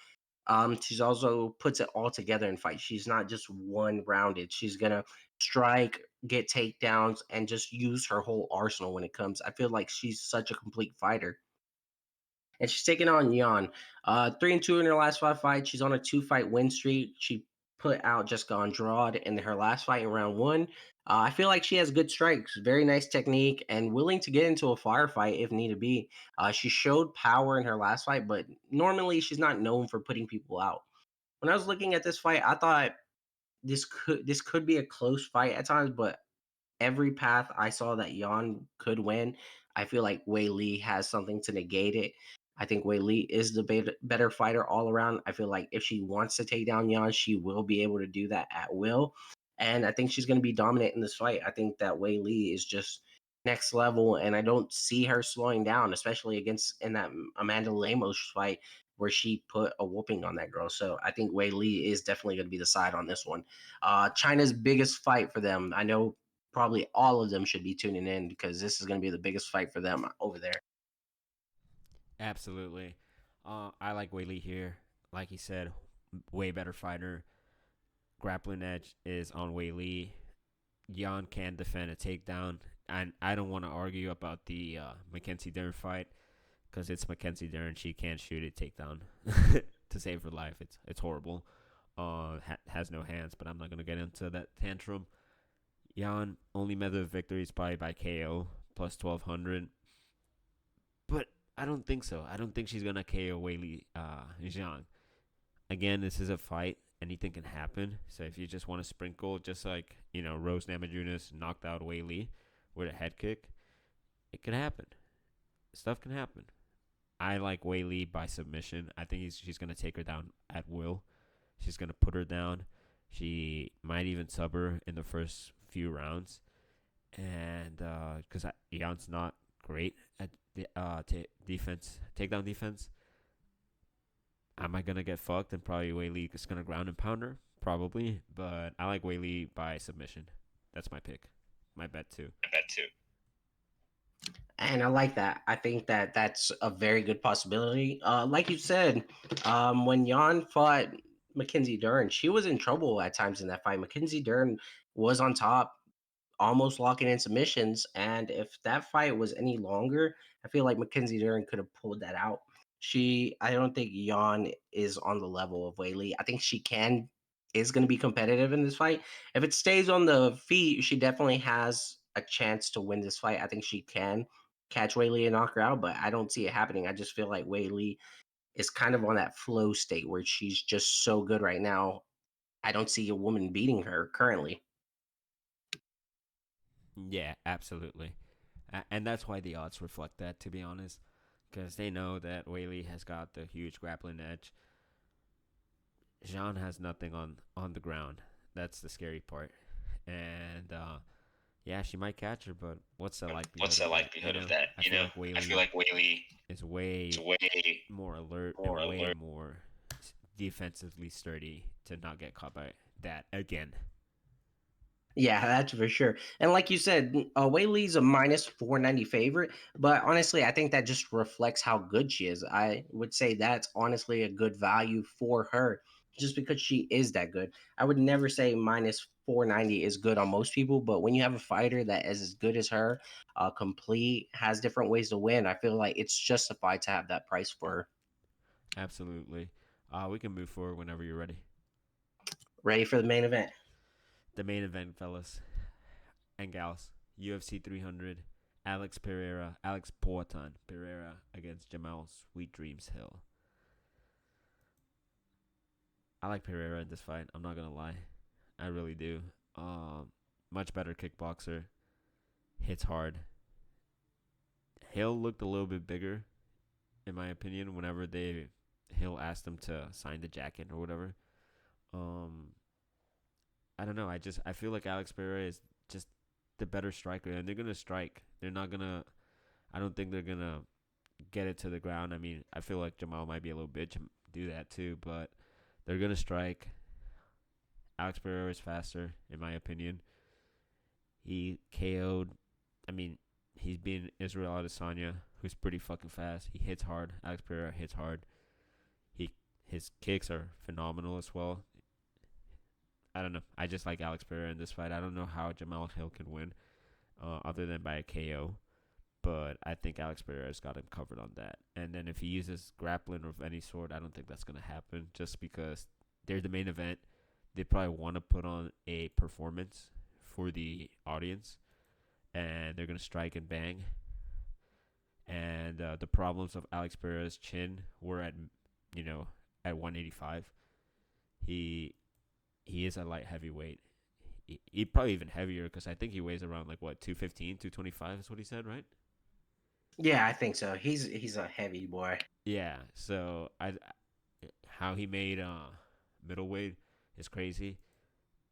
She's also puts it all together in fights. She's not just one rounded. She's gonna strike, get takedowns, and just use her whole arsenal when it comes. I feel like she's such a complete fighter. And she's taking on Yan. 3-2 in her last five fights. She's on a two-fight win streak. She put out Jessica Andrade in her last fight in round one. I feel like she has good strikes, very nice technique, and willing to get into a firefight if need be. She showed power in her last fight, but normally she's not known for putting people out. When I was looking at this fight, I thought this could be a close fight at times, but every path I saw that Yan could win, I feel like Wei Li has something to negate it. I think Wei Li is the better fighter all around. I feel like if she wants to take down Yan, she will be able to do that at will. And I think she's going to be dominant in this fight. I think that Wei Li is just next level, and I don't see her slowing down, especially against in that Amanda Lemos fight where she put a whooping on that girl. So I think Wei Li is definitely going to be the side on this one. China's biggest fight for them. I know probably all of them should be tuning in because this is going to be the biggest fight for them over there. Absolutely. I like Whaley here. Like he said, way better fighter. Grappling edge is on Whaley. Yan can defend a takedown. And I don't want to argue about the Mackenzie Dern fight because it's Mackenzie Dern. She can't shoot a takedown to save her life. It's horrible. Has no hands, but I'm not gonna get into that tantrum. Yan only method of victory is probably by KO plus 1200. But I don't think so. I don't think she's gonna KO Weili Zhang. Again, this is a fight. Anything can happen. So if you just want to sprinkle, just like Rose Namajunas knocked out Weili with a head kick, it could happen. Stuff can happen. I like Weili by submission. I think she's gonna take her down at will. She's gonna put her down. She might even sub her in the first few rounds, and because Jan's not great at the defense, takedown defense. Am I gonna get fucked and probably Weili is gonna ground and pound her? Probably, but I like Weili by submission. That's my pick, my bet too. That too. And I like that. I think that that's a very good possibility. Like you said, when Jan fought Mackenzie Dern, she was in trouble at times in that fight. Mackenzie Dern was on top, almost locking in submissions. And if that fight was any longer, I feel like Mackenzie Dern could have pulled that out. I don't think Jan is on the level of Whaley. I think she is going to be competitive in this fight. If it stays on the feet, she definitely has a chance to win this fight. I think she can catch Whaley and knock her out, but I don't see it happening. I just feel like Whaley is kind of on that flow state where she's just so good right now. I don't see a woman beating her currently. Yeah, absolutely, and that's why the odds reflect that. To be honest, because they know that Whaley has got the huge grappling edge. Jean has nothing on the ground. That's the scary part. And yeah, she might catch her, but what's the likelihood of that? I feel like Whaley is way more alert and way more defensively sturdy to not get caught by that again. Yeah, that's for sure. And like you said, Whaley's a minus 490 favorite, but honestly, I think that just reflects how good she is. I would say that's honestly a good value for her just because she is that good. I would never say minus 490 is good on most people, but when you have a fighter that is as good as her, complete, has different ways to win, I feel like it's justified to have that price for her. Absolutely. We can move forward whenever you're ready. Ready for the main event? The main event, fellas and gals. UFC 300. Alex Poatan Pereira against Jamal Sweet Dreams Hill. I like Pereira in this fight. I'm not gonna lie, I really do. Much better kickboxer. Hits hard. Hill looked a little bit bigger, in my opinion. Whenever Hill asked him to sign the jacket or whatever. Um, I don't know. I feel like Alex Pereira is just the better striker, and they're gonna strike. They're not gonna. I don't think they're gonna get it to the ground. I mean, I feel like Jamal might be a little bitch and do that too, but they're gonna strike. Alex Pereira is faster, in my opinion. He KO'd. I mean, he's been Israel Adesanya, who's pretty fucking fast. He hits hard. Alex Pereira hits hard. His kicks are phenomenal as well. I don't know. I just like Alex Pereira in this fight. I don't know how Jamal Hill can win, other than by a KO. But I think Alex Pereira's got him covered on that. And then if he uses grappling of any sort, I don't think that's gonna happen. Just because they're the main event, they probably want to put on a performance for the audience, and they're gonna strike and bang. And the problems of Alex Pereira's chin were you know, at 185. He he is a light heavyweight. He probably even heavier because I think he weighs around like what 215, 225 is what he said, right? Yeah, I think so. He's a heavy boy. Yeah. So how he made middleweight is crazy,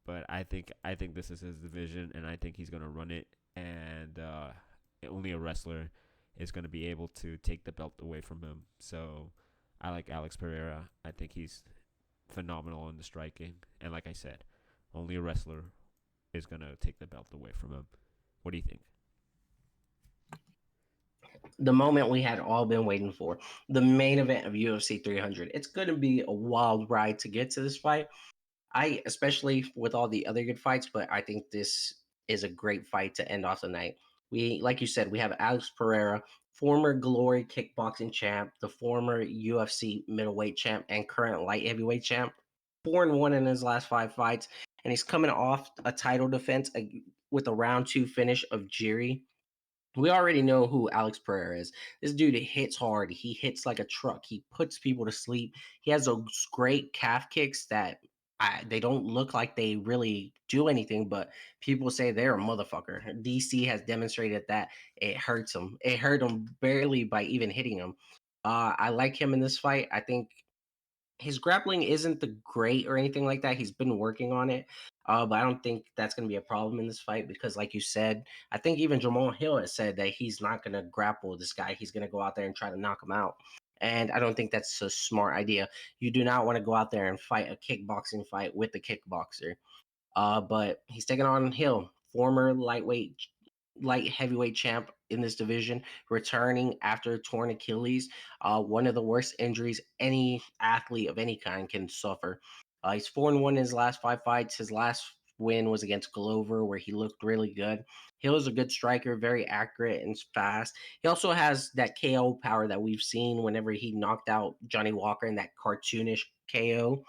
but I think this is his division, and I think he's gonna run it, and only a wrestler is gonna be able to take the belt away from him. So I like Alex Pereira. I think he's phenomenal in the striking, and like I said, only a wrestler is gonna take the belt away from him. What do you think? The moment we had all been waiting for, the main event of UFC 300. It's going to be a wild ride to get to this fight. I, especially with all the other good fights, but I think this is a great fight to end off the night. We, like you said, we have Alex Pereira, former Glory kickboxing champ, the former UFC middleweight champ, and current light heavyweight champ. 4-1 in his last 5 fights, and he's coming off a title defense with a round 2 finish of Jiri. We already know who Alex Pereira is. This dude hits hard. He hits like a truck. He puts people to sleep. He has those great calf kicks that they don't look like they really do anything, but people say they're a motherfucker. DC has demonstrated that it hurts him. It hurt him barely by even hitting him. I like him in this fight. I think his grappling isn't the great or anything like that. He's been working on it. But I don't think that's going to be a problem in this fight because, like you said, I think even Jamal Hill has said that he's not going to grapple this guy. He's going to go out there and try to knock him out. And I don't think that's a smart idea. You do not want to go out there and fight a kickboxing fight with the kickboxer. But he's taking on Hill, former light heavyweight champ in this division, returning after torn Achilles. One of the worst injuries any athlete of any kind can suffer. He's 4-1 in his last 5 fights. His last win was against Glover, where he looked really good. Hill is a good striker, very accurate and fast. He also has that KO power that we've seen whenever he knocked out Johnny Walker in that cartoonish KO.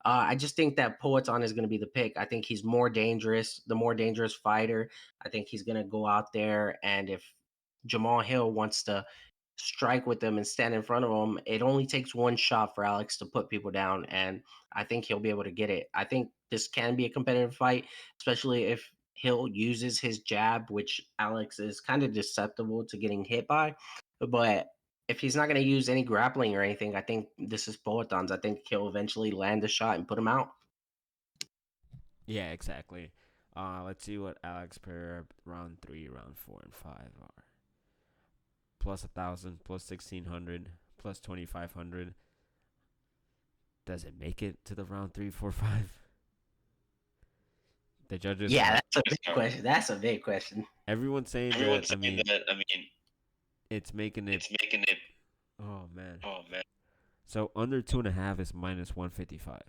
I just think that Poatan is going to be the pick. I think he's more dangerous, the more dangerous fighter. I think he's going to go out there, and if Jamal Hill wants to strike with them and stand in front of him, it only takes one shot for Alex to put people down, and I think he'll be able to get it. I think this can be a competitive fight, especially if Hill uses his jab, which Alex is kind of susceptible to getting hit by. But if he's not going to use any grappling or anything, I think this is Poatan's. I think he'll eventually land the shot and put him out. Yeah, exactly. Let's see what Alex Pereira round 3, round 4, and 5 are. Plus 1,000, plus 1,600, plus 2,500. Does it make it to the round 3, 4, 5? The judges Yeah, are. that's a big question. That's a big question. Everyone's saying that. I mean, it's making it. Oh man. So under 2.5 is minus 155.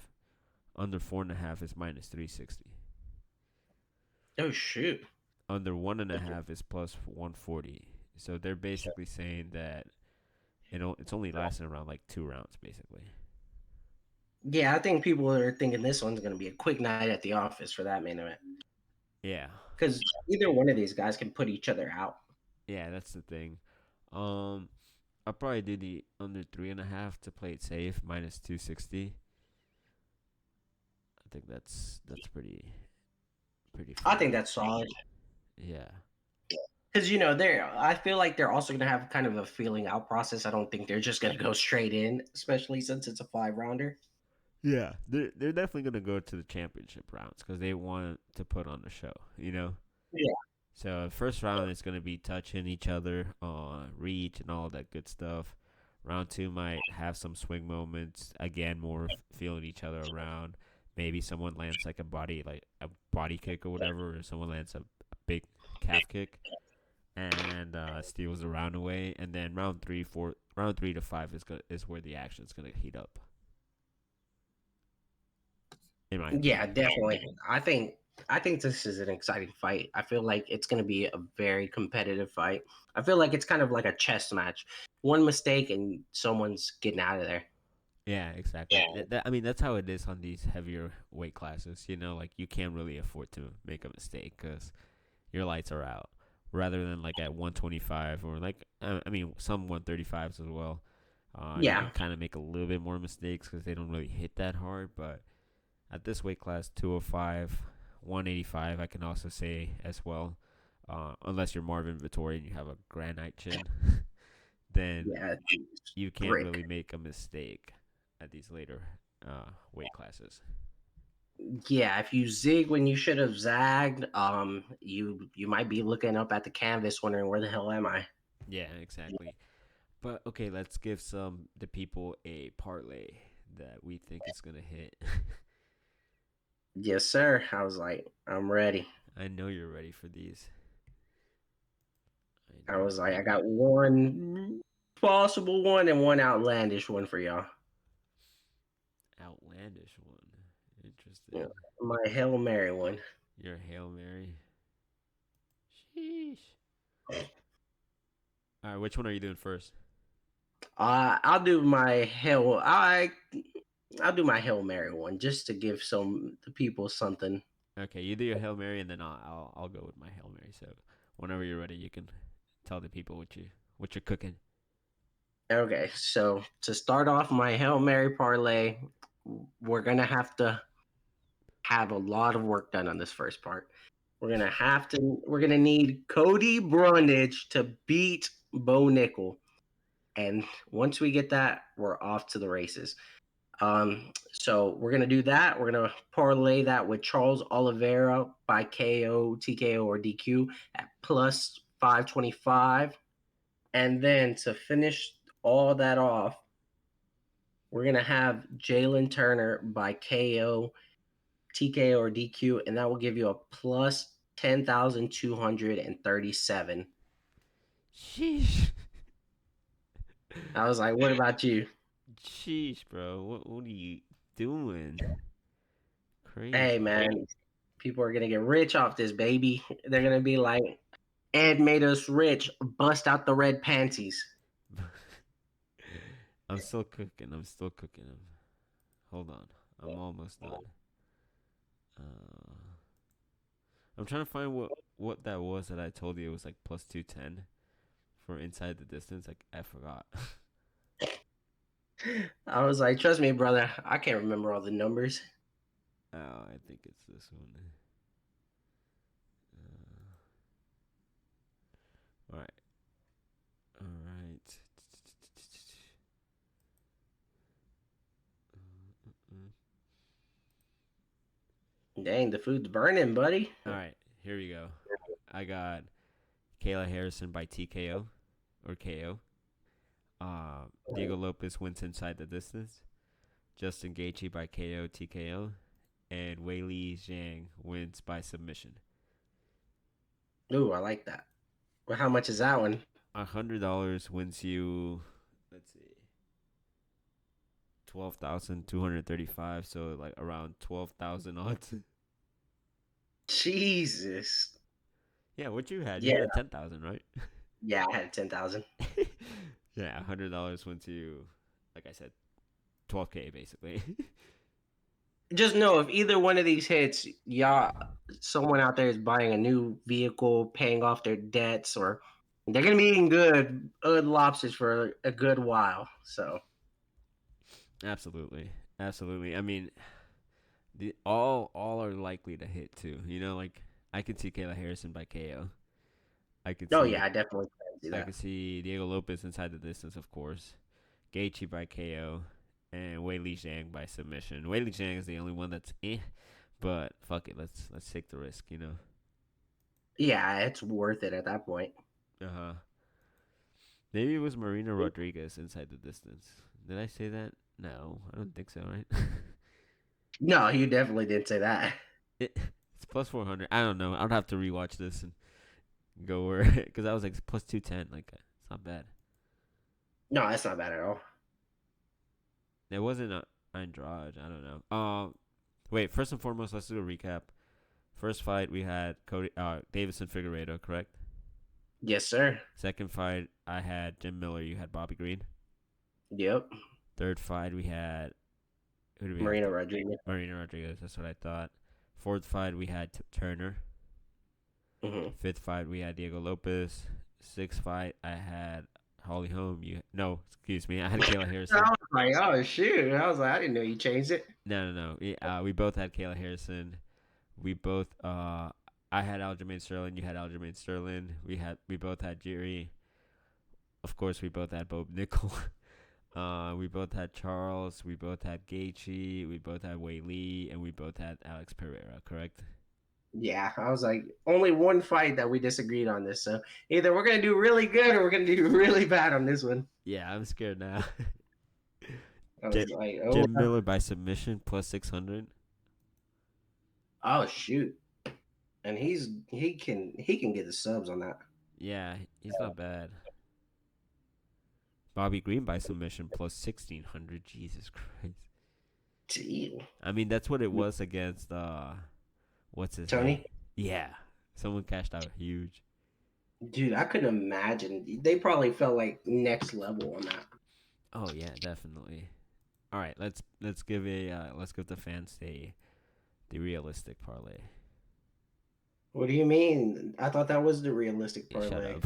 Under 4.5 is minus 360. Oh shoot. Under 1.5 is plus 140. So they're basically saying that it's only lasting around like 2 rounds, basically. Yeah, I think people are thinking this one's going to be a quick night at the office for that main event. Yeah, Because either one of these guys can put each other out. yeah, that's the thing. I'll probably do the under 3.5 to play it safe, minus 260. I think that's pretty I fair. think that's solid. Yeah. Because I feel like they're also going to have kind of a feeling out process. I don't think they're just going to go straight in, especially since it's a 5-rounder. Yeah, they're definitely gonna go to the championship rounds because they want to put on the show, you know. Yeah. So first round is gonna be touching each other, reach and all that good stuff. Round 2 might have some swing moments, again more feeling each other around. Maybe someone lands like a body kick or whatever, or someone lands a big calf kick and steals the round away. And then round 3 to 5 is where the action's gonna heat up. In my Yeah, opinion. definitely. I think this is an exciting fight. I feel like it's going to be a very competitive fight. I feel like it's kind of like a chess match. One mistake and someone's getting out of there. Yeah, exactly. I mean, that's how it is on these heavier weight classes. You know, like you can't really afford to make a mistake because your lights are out. Rather than like at 125 or like, I mean, some 135s as well. You Yeah. can kind of make a little bit more mistakes because they don't really hit that hard. But at this weight class, 205, 185, I can also say as well. Unless you're Marvin Vittori and you have a granite chin, then Yeah. you can't Brick. really make a mistake at these later weight classes. Yeah, if you zig when you should have zagged, you might be looking up at the canvas wondering where the hell am I? Yeah, exactly. But okay, let's give the people a parlay that we think is gonna hit. Yes, sir. I was like, I'm ready. I know you're ready for these. I I know was you're like, I ready. got one possible one and one outlandish one for y'all. Outlandish one. Yeah, Interesting. my Hail Mary one. Your Hail Mary. Sheesh. All right, which one are you doing first? I'll do my Hail. I'll do my Hail Mary one just to give the people something. Okay, you do your Hail Mary, and then I'll go with my Hail Mary. So whenever you're ready, you can tell the people what you're cooking. Okay, so to start off my Hail Mary parlay, we're gonna have to have a lot of work done on this first part. We're gonna need Cody Brundage to beat Bo Nickel. And once we get that, we're off to the races. So we're gonna do that. We're gonna parlay that with Charles Oliveira by KO, TKO, or DQ at plus 525. And then to finish all that off, we're gonna have Jalen Turner by KO, TKO, or DQ, and that will give you a plus 10,237. Sheesh. I was like, what about you? Sheesh, bro. What are you doing? Hey, Crazy. man, people are gonna get rich off this, baby. They're gonna be like, Ed made us rich. Bust out the red panties. I'm still cooking. I'm still cooking. Hold on. I'm almost done. Uh, I'm trying to find what that was that I told you it was like plus 210 for inside the distance. Like I forgot. I was like, trust me, brother. I can't remember all the numbers. Oh, I think it's this one. All right. All right. Dang, the food's burning, buddy. All right, here we go. I got Kayla Harrison by TKO or KO. Diego Lopez wins inside the distance. Justin Gaethje by KO TKO, and Weili Zhang wins by submission. Ooh, I like that. Well, how much is that one? $100 wins you. Let's see. 12,235, so like around 12,000 odds. Jesus. Yeah, what you had? You Yeah, had a 10,000, right? yeah, I had 10,000. Yeah, $100 wins you, like I said, 12K basically. Just know if either one of these hits, y'all, someone out there is buying a new vehicle, paying off their debts, or they're gonna be eating good lobsters for a good while. So Absolutely, absolutely. I mean, all are likely to hit too. You know, like I could see Kayla Harrison by KO. I could oh see yeah, I definitely can see I that. could see Diego Lopez inside the distance, of course. Gaethje by KO, and Weili Zhang by submission. Weili Zhang is the only one that's but fuck it, let's take the risk, you know. Yeah, it's worth it at that point. Uh huh. Maybe it was Marina Rodriguez inside the distance. Did I say that? No, I don't think so. Right? No, you definitely did say that. It's plus 400. I don't know. I'd have to rewatch this and go where because I was like plus 210. Like it's not bad. No, that's not bad at all. It wasn't a Andrade. I don't know. Wait. First and foremost, let's do a recap. First fight we had Cody Davison Figueiredo, correct? Yes, sir. Second fight I had Jim Miller. You had Bobby Green. Yep. Third fight we had who do we have? Marina Rodriguez. Marina Rodriguez. That's what I thought. Fourth fight we had Turner. Hmm. Fifth fight we had Diego Lopez. Sixth fight I had Holly Holm. Excuse me. I had Kayla I Harrison. was like, oh shoot! I was like, I didn't know you changed it. No. We both had Kayla Harrison. We both I had Aljamain Sterling. You had Aljamain Sterling. We both had Jerry. Of course, we both had Bob Nickel. We both had Charles. We both had Gaethje. We both had Wei Lee, and we both had Alex Pereira. Correct? Yeah, I was like, only one fight that we disagreed on this. So either we're gonna do really good or we're gonna do really bad on this one. Yeah, I'm scared now. I Jim, was like, oh, Jim Miller by submission plus 600. oh shoot! And he can get the subs on that. Yeah, he's not bad. Bobby Green by submission plus 1600. Jesus Christ. Damn. I mean, that's what it was against what's his name? Tony, Yeah. Someone cashed out huge. dude, I couldn't imagine. They probably felt like next level on that. Oh yeah, definitely. All right, let's give the fans the realistic parlay. What do you mean? I thought that was the realistic Yeah, shut parlay. up.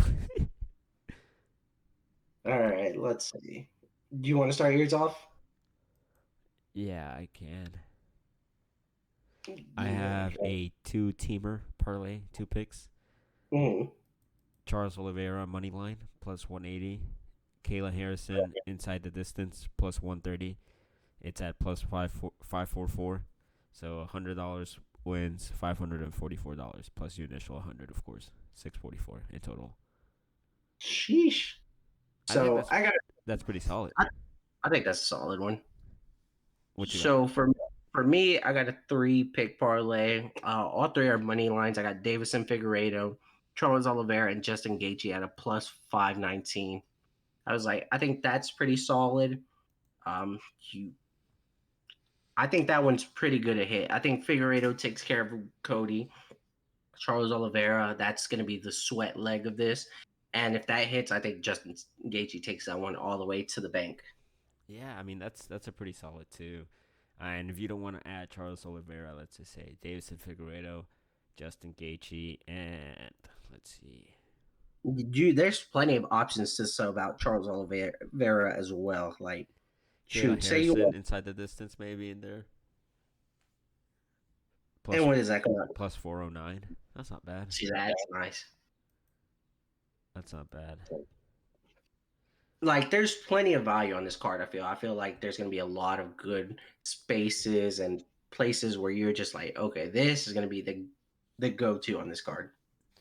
All right, let's see. Do you want to start yours off? Yeah, I can. I Yeah. have a two-teamer parlay, two picks. Mhm. Charles Oliveira money line plus 180. Kayla Harrison inside the distance plus 130. It's at plus 544. So $100 wins $544 plus your initial 100, of course. 644 in total. Sheesh. I think So that's pretty solid. I think that's a solid one. What you got? So for me, I got a 3-pick parlay. All three are money lines. I got Davison Figueiredo, Charles Oliveira, and Justin Gaethje at a plus 519. I was like, I think that's pretty solid. Um, you, I think that one's pretty good a hit. I think Figueiredo takes care of Cody. Charles Oliveira, that's going to be the sweat leg of this. And if that hits, I think Justin Gaethje takes that one all the way to the bank. Yeah, I mean that's a pretty solid too. And if you don't want to add Charles Oliveira, let's just say Davison Figueredo, Justin Gaethje, and let's see. There's plenty of options to sub out Charles Oliveira as well. Like, Kayla shoot, say you Harrison want, inside the distance maybe in there. and Plus what is that going? plus 409. That's not bad. See, that's nice. That's not bad. Like, there's plenty of value on this card. I feel like there's going to be a lot of good spaces and places where you're just like, okay, this is gonna be the go-to on this card.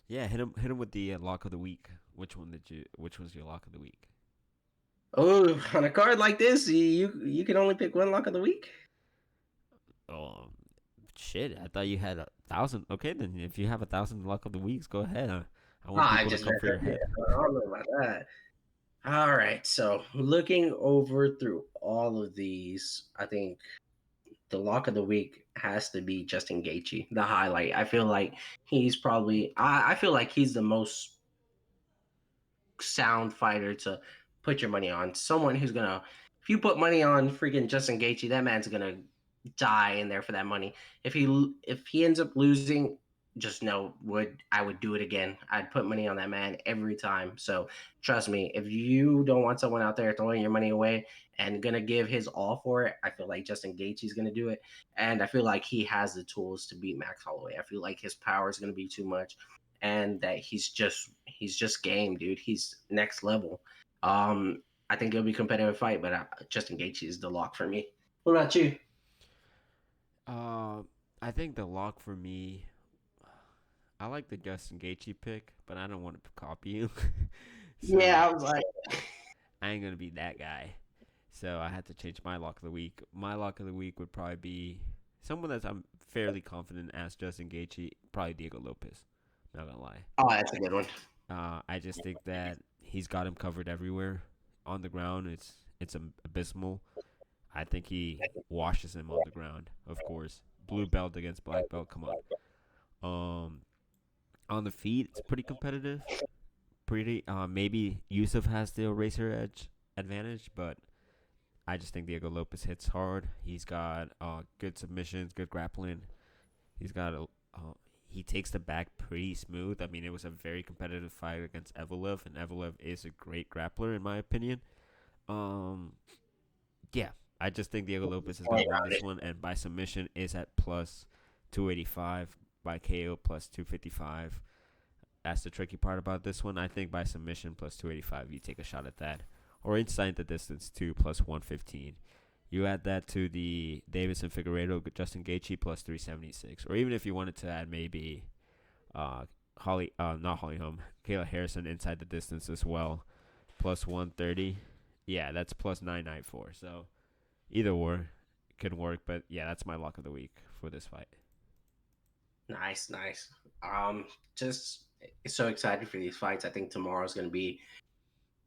Yeah, hit him with the lock of the week. Which was your lock of the week? Oh, on a card like this, you can only pick one lock of the week. Oh, shit! I thought you had 1,000. Okay, then if you have 1,000 luck of the weeks, go ahead. I want I people to just come messed for up. your Yeah, head. I don't know about that. All right, so looking over through all of these, I think the lock of the week has to be Justin Gaethje, the highlight. I feel like he's probably I feel like he's the most sound fighter to put your money on. Someone who's gonna, if you put money on freaking Justin Gaethje, that man's gonna die in there for that money. If he ends up losing, just know I would do it again. I'd put money on that man every time. So trust me, if you don't want someone out there throwing your money away and gonna give his all for it, I feel like Justin Gaethje's gonna do it, and I feel like he has the tools to beat Max Holloway. I feel like his power is gonna be too much, and that he's just game, dude. He's next level. I think it'll be a competitive fight, but Justin Gaethje is the lock for me. What about you? Uh, I think the lock for me. I like the Justin Gaethje pick, but I don't want to copy you. So Yeah, I was like, I ain't gonna be that guy. So I had to change my lock of the week. My lock of the week would probably be someone that I'm fairly confident as Justin Gaethje. Probably Diego Lopez. Not gonna lie. oh, that's a good one. I just think that he's got him covered everywhere. On the ground, it's abysmal. I think he washes him on the ground. Of course, blue belt against black belt. Come on. On the feet, it's pretty competitive. Pretty. Maybe Yusuf has the eraser edge advantage, but I just think Diego Lopez hits hard. He's got good submissions, good grappling. He's got a. He takes the back pretty smooth. I mean, it was a very competitive fight against Evelev, and Evelev is a great grappler in my opinion. Um, yeah, I just think Diego Lopez is gonna win this one, and by submission is at plus 285. By KO plus 255. That's the tricky part about this one. I think by submission plus 285, you take a shot at that, or inside the distance 2 plus 115. You add that to the Davidson Figueiredo Justin Gaethje plus 376, or even if you wanted to add maybe not Holly Holm, Kayla Harrison inside the distance as well, plus 130. Yeah, that's plus 994. So either or can work, but yeah, that's my lock of the week for this fight. Nice, nice. Just so excited for these fights. I think tomorrow's gonna be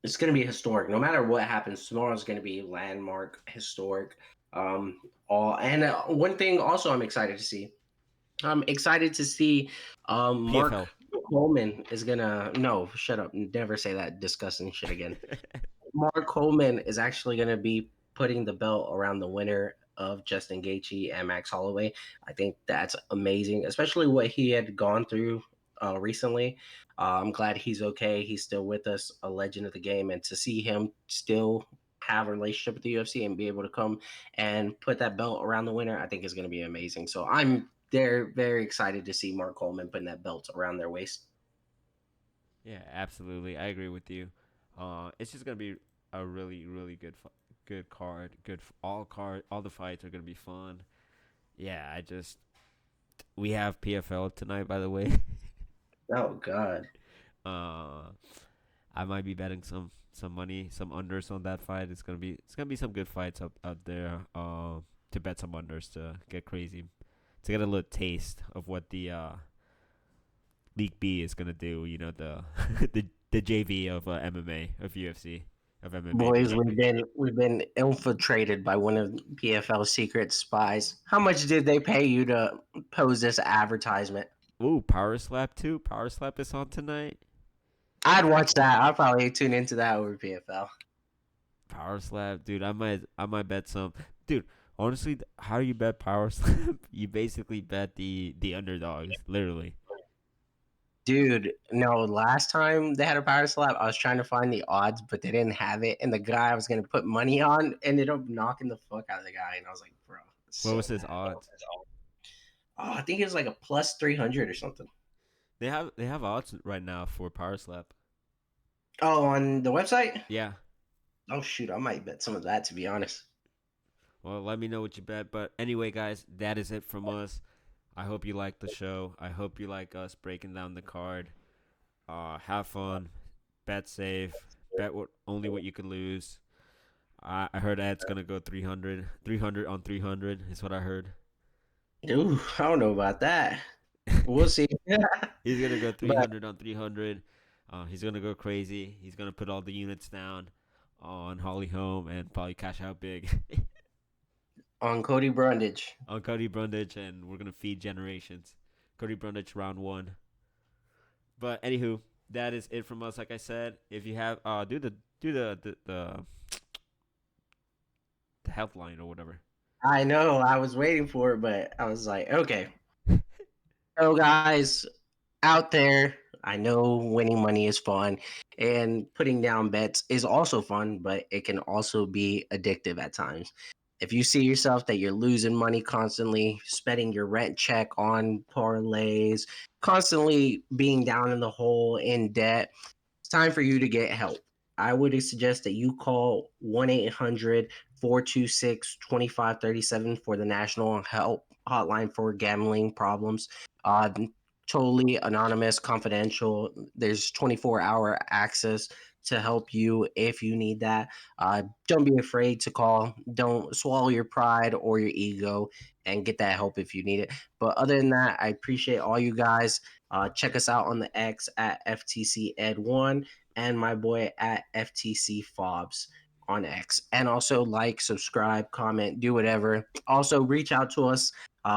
it's gonna be historic. No matter what happens, tomorrow's gonna be landmark, historic. All and one thing also I'm excited to see. I'm excited to see Mark PFL. Coleman is gonna no, shut up. Never say that disgusting shit again. Mark Coleman is actually going to be putting the belt around the winner of Justin Gaethje and Max Holloway. I think that's amazing, especially what he had gone through recently. I'm glad he's okay. He's still with us, a legend of the game, and to see him still have a relationship with the UFC and be able to come and put that belt around the winner, I think is going to be amazing. So I'm very excited to see Mark Coleman putting that belt around their waist. Yeah, absolutely. I agree with you. It's just gonna be a really good card. All the fights are gonna be fun. Yeah, we have PFL tonight, by the way. Oh God. uh, I might be betting some money, some unders on that fight. It's gonna be some good fights up there. To bet some unders to get crazy, to get a little taste of what the League B is gonna do. You know the JV of MMA of UFC of MMA. Boys, we've been infiltrated by one of PFL's secret spies. How much did they pay you to pose this advertisement? Ooh, Power Slap too. Power Slap is on tonight. I'd watch that. I'd probably tune into that over PFL. Power Slap, dude. I might bet some. Dude, honestly, how do you bet Power Slap? You basically bet the underdogs, literally. Dude, no, last time they had a power slap, I was trying to find the odds, but they didn't have it. And the guy I was going to put money on ended up knocking the fuck out of the guy. And I was like, bro, it's What so was his bad. odds? Oh, I think it was like a plus 300 or something. They have odds right now for Power Slap. Oh, on the website? Yeah. Oh, shoot. I might bet some of that, to be honest. Well, let me know what you bet. But anyway, guys, that is it from us. I hope you like the show. I hope you like us breaking down the card. Have fun, bet safe, only what you can lose. I heard Ed's gonna go 300, 300 on 300 is what I heard. Ooh, I don't know about that. We'll see. He's gonna go But 300 on 300. He's gonna go crazy. He's gonna put all the units down on Holly Holm and probably cash out big on Cody Brundage. on Cody Brundage, and we're gonna feed generations. Cody Brundage round one. But anywho, that is it from us. Like I said, if you have do the health line or whatever. I know. I was waiting for it, but I was like, okay. So, guys out there, I know winning money is fun and putting down bets is also fun, but it can also be addictive at times. If you see yourself that you're losing money constantly, spending your rent check on parlays, constantly being down in the hole in debt, it's time for you to get help. I would suggest that you call 1-800-426-2537 for the National Help Hotline for Gambling Problems. Uh, totally anonymous, confidential. There's 24-hour access to help you if you need that. Don't be afraid to call. Don't swallow your pride or your ego and get that help if you need it. But other than that, I appreciate all you guys. Check us out on the X at FTC Ed1 and my boy at FTC Fobs on X. And also like, subscribe, comment, do whatever. Also reach out to us.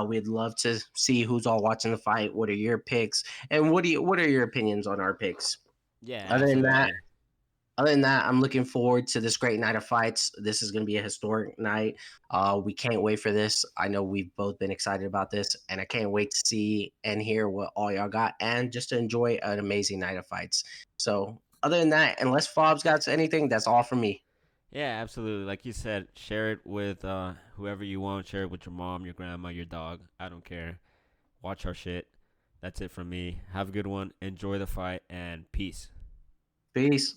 We'd love to see who's all watching the fight. What are your picks? And what are your opinions on our picks? Yeah, Other than that, absolutely. I'm looking forward to this great night of fights. This is going to be a historic night. We can't wait for this. I know we've both been excited about this, and I can't wait to see and hear what all y'all got, and just to enjoy an amazing night of fights. So, other than that, unless Fob's got anything, that's all from me. Yeah, absolutely. Like you said, share it with whoever you want. Share it with your mom, your grandma, your dog. I don't care. Watch our shit. That's it from me. Have a good one. Enjoy the fight and peace. Peace.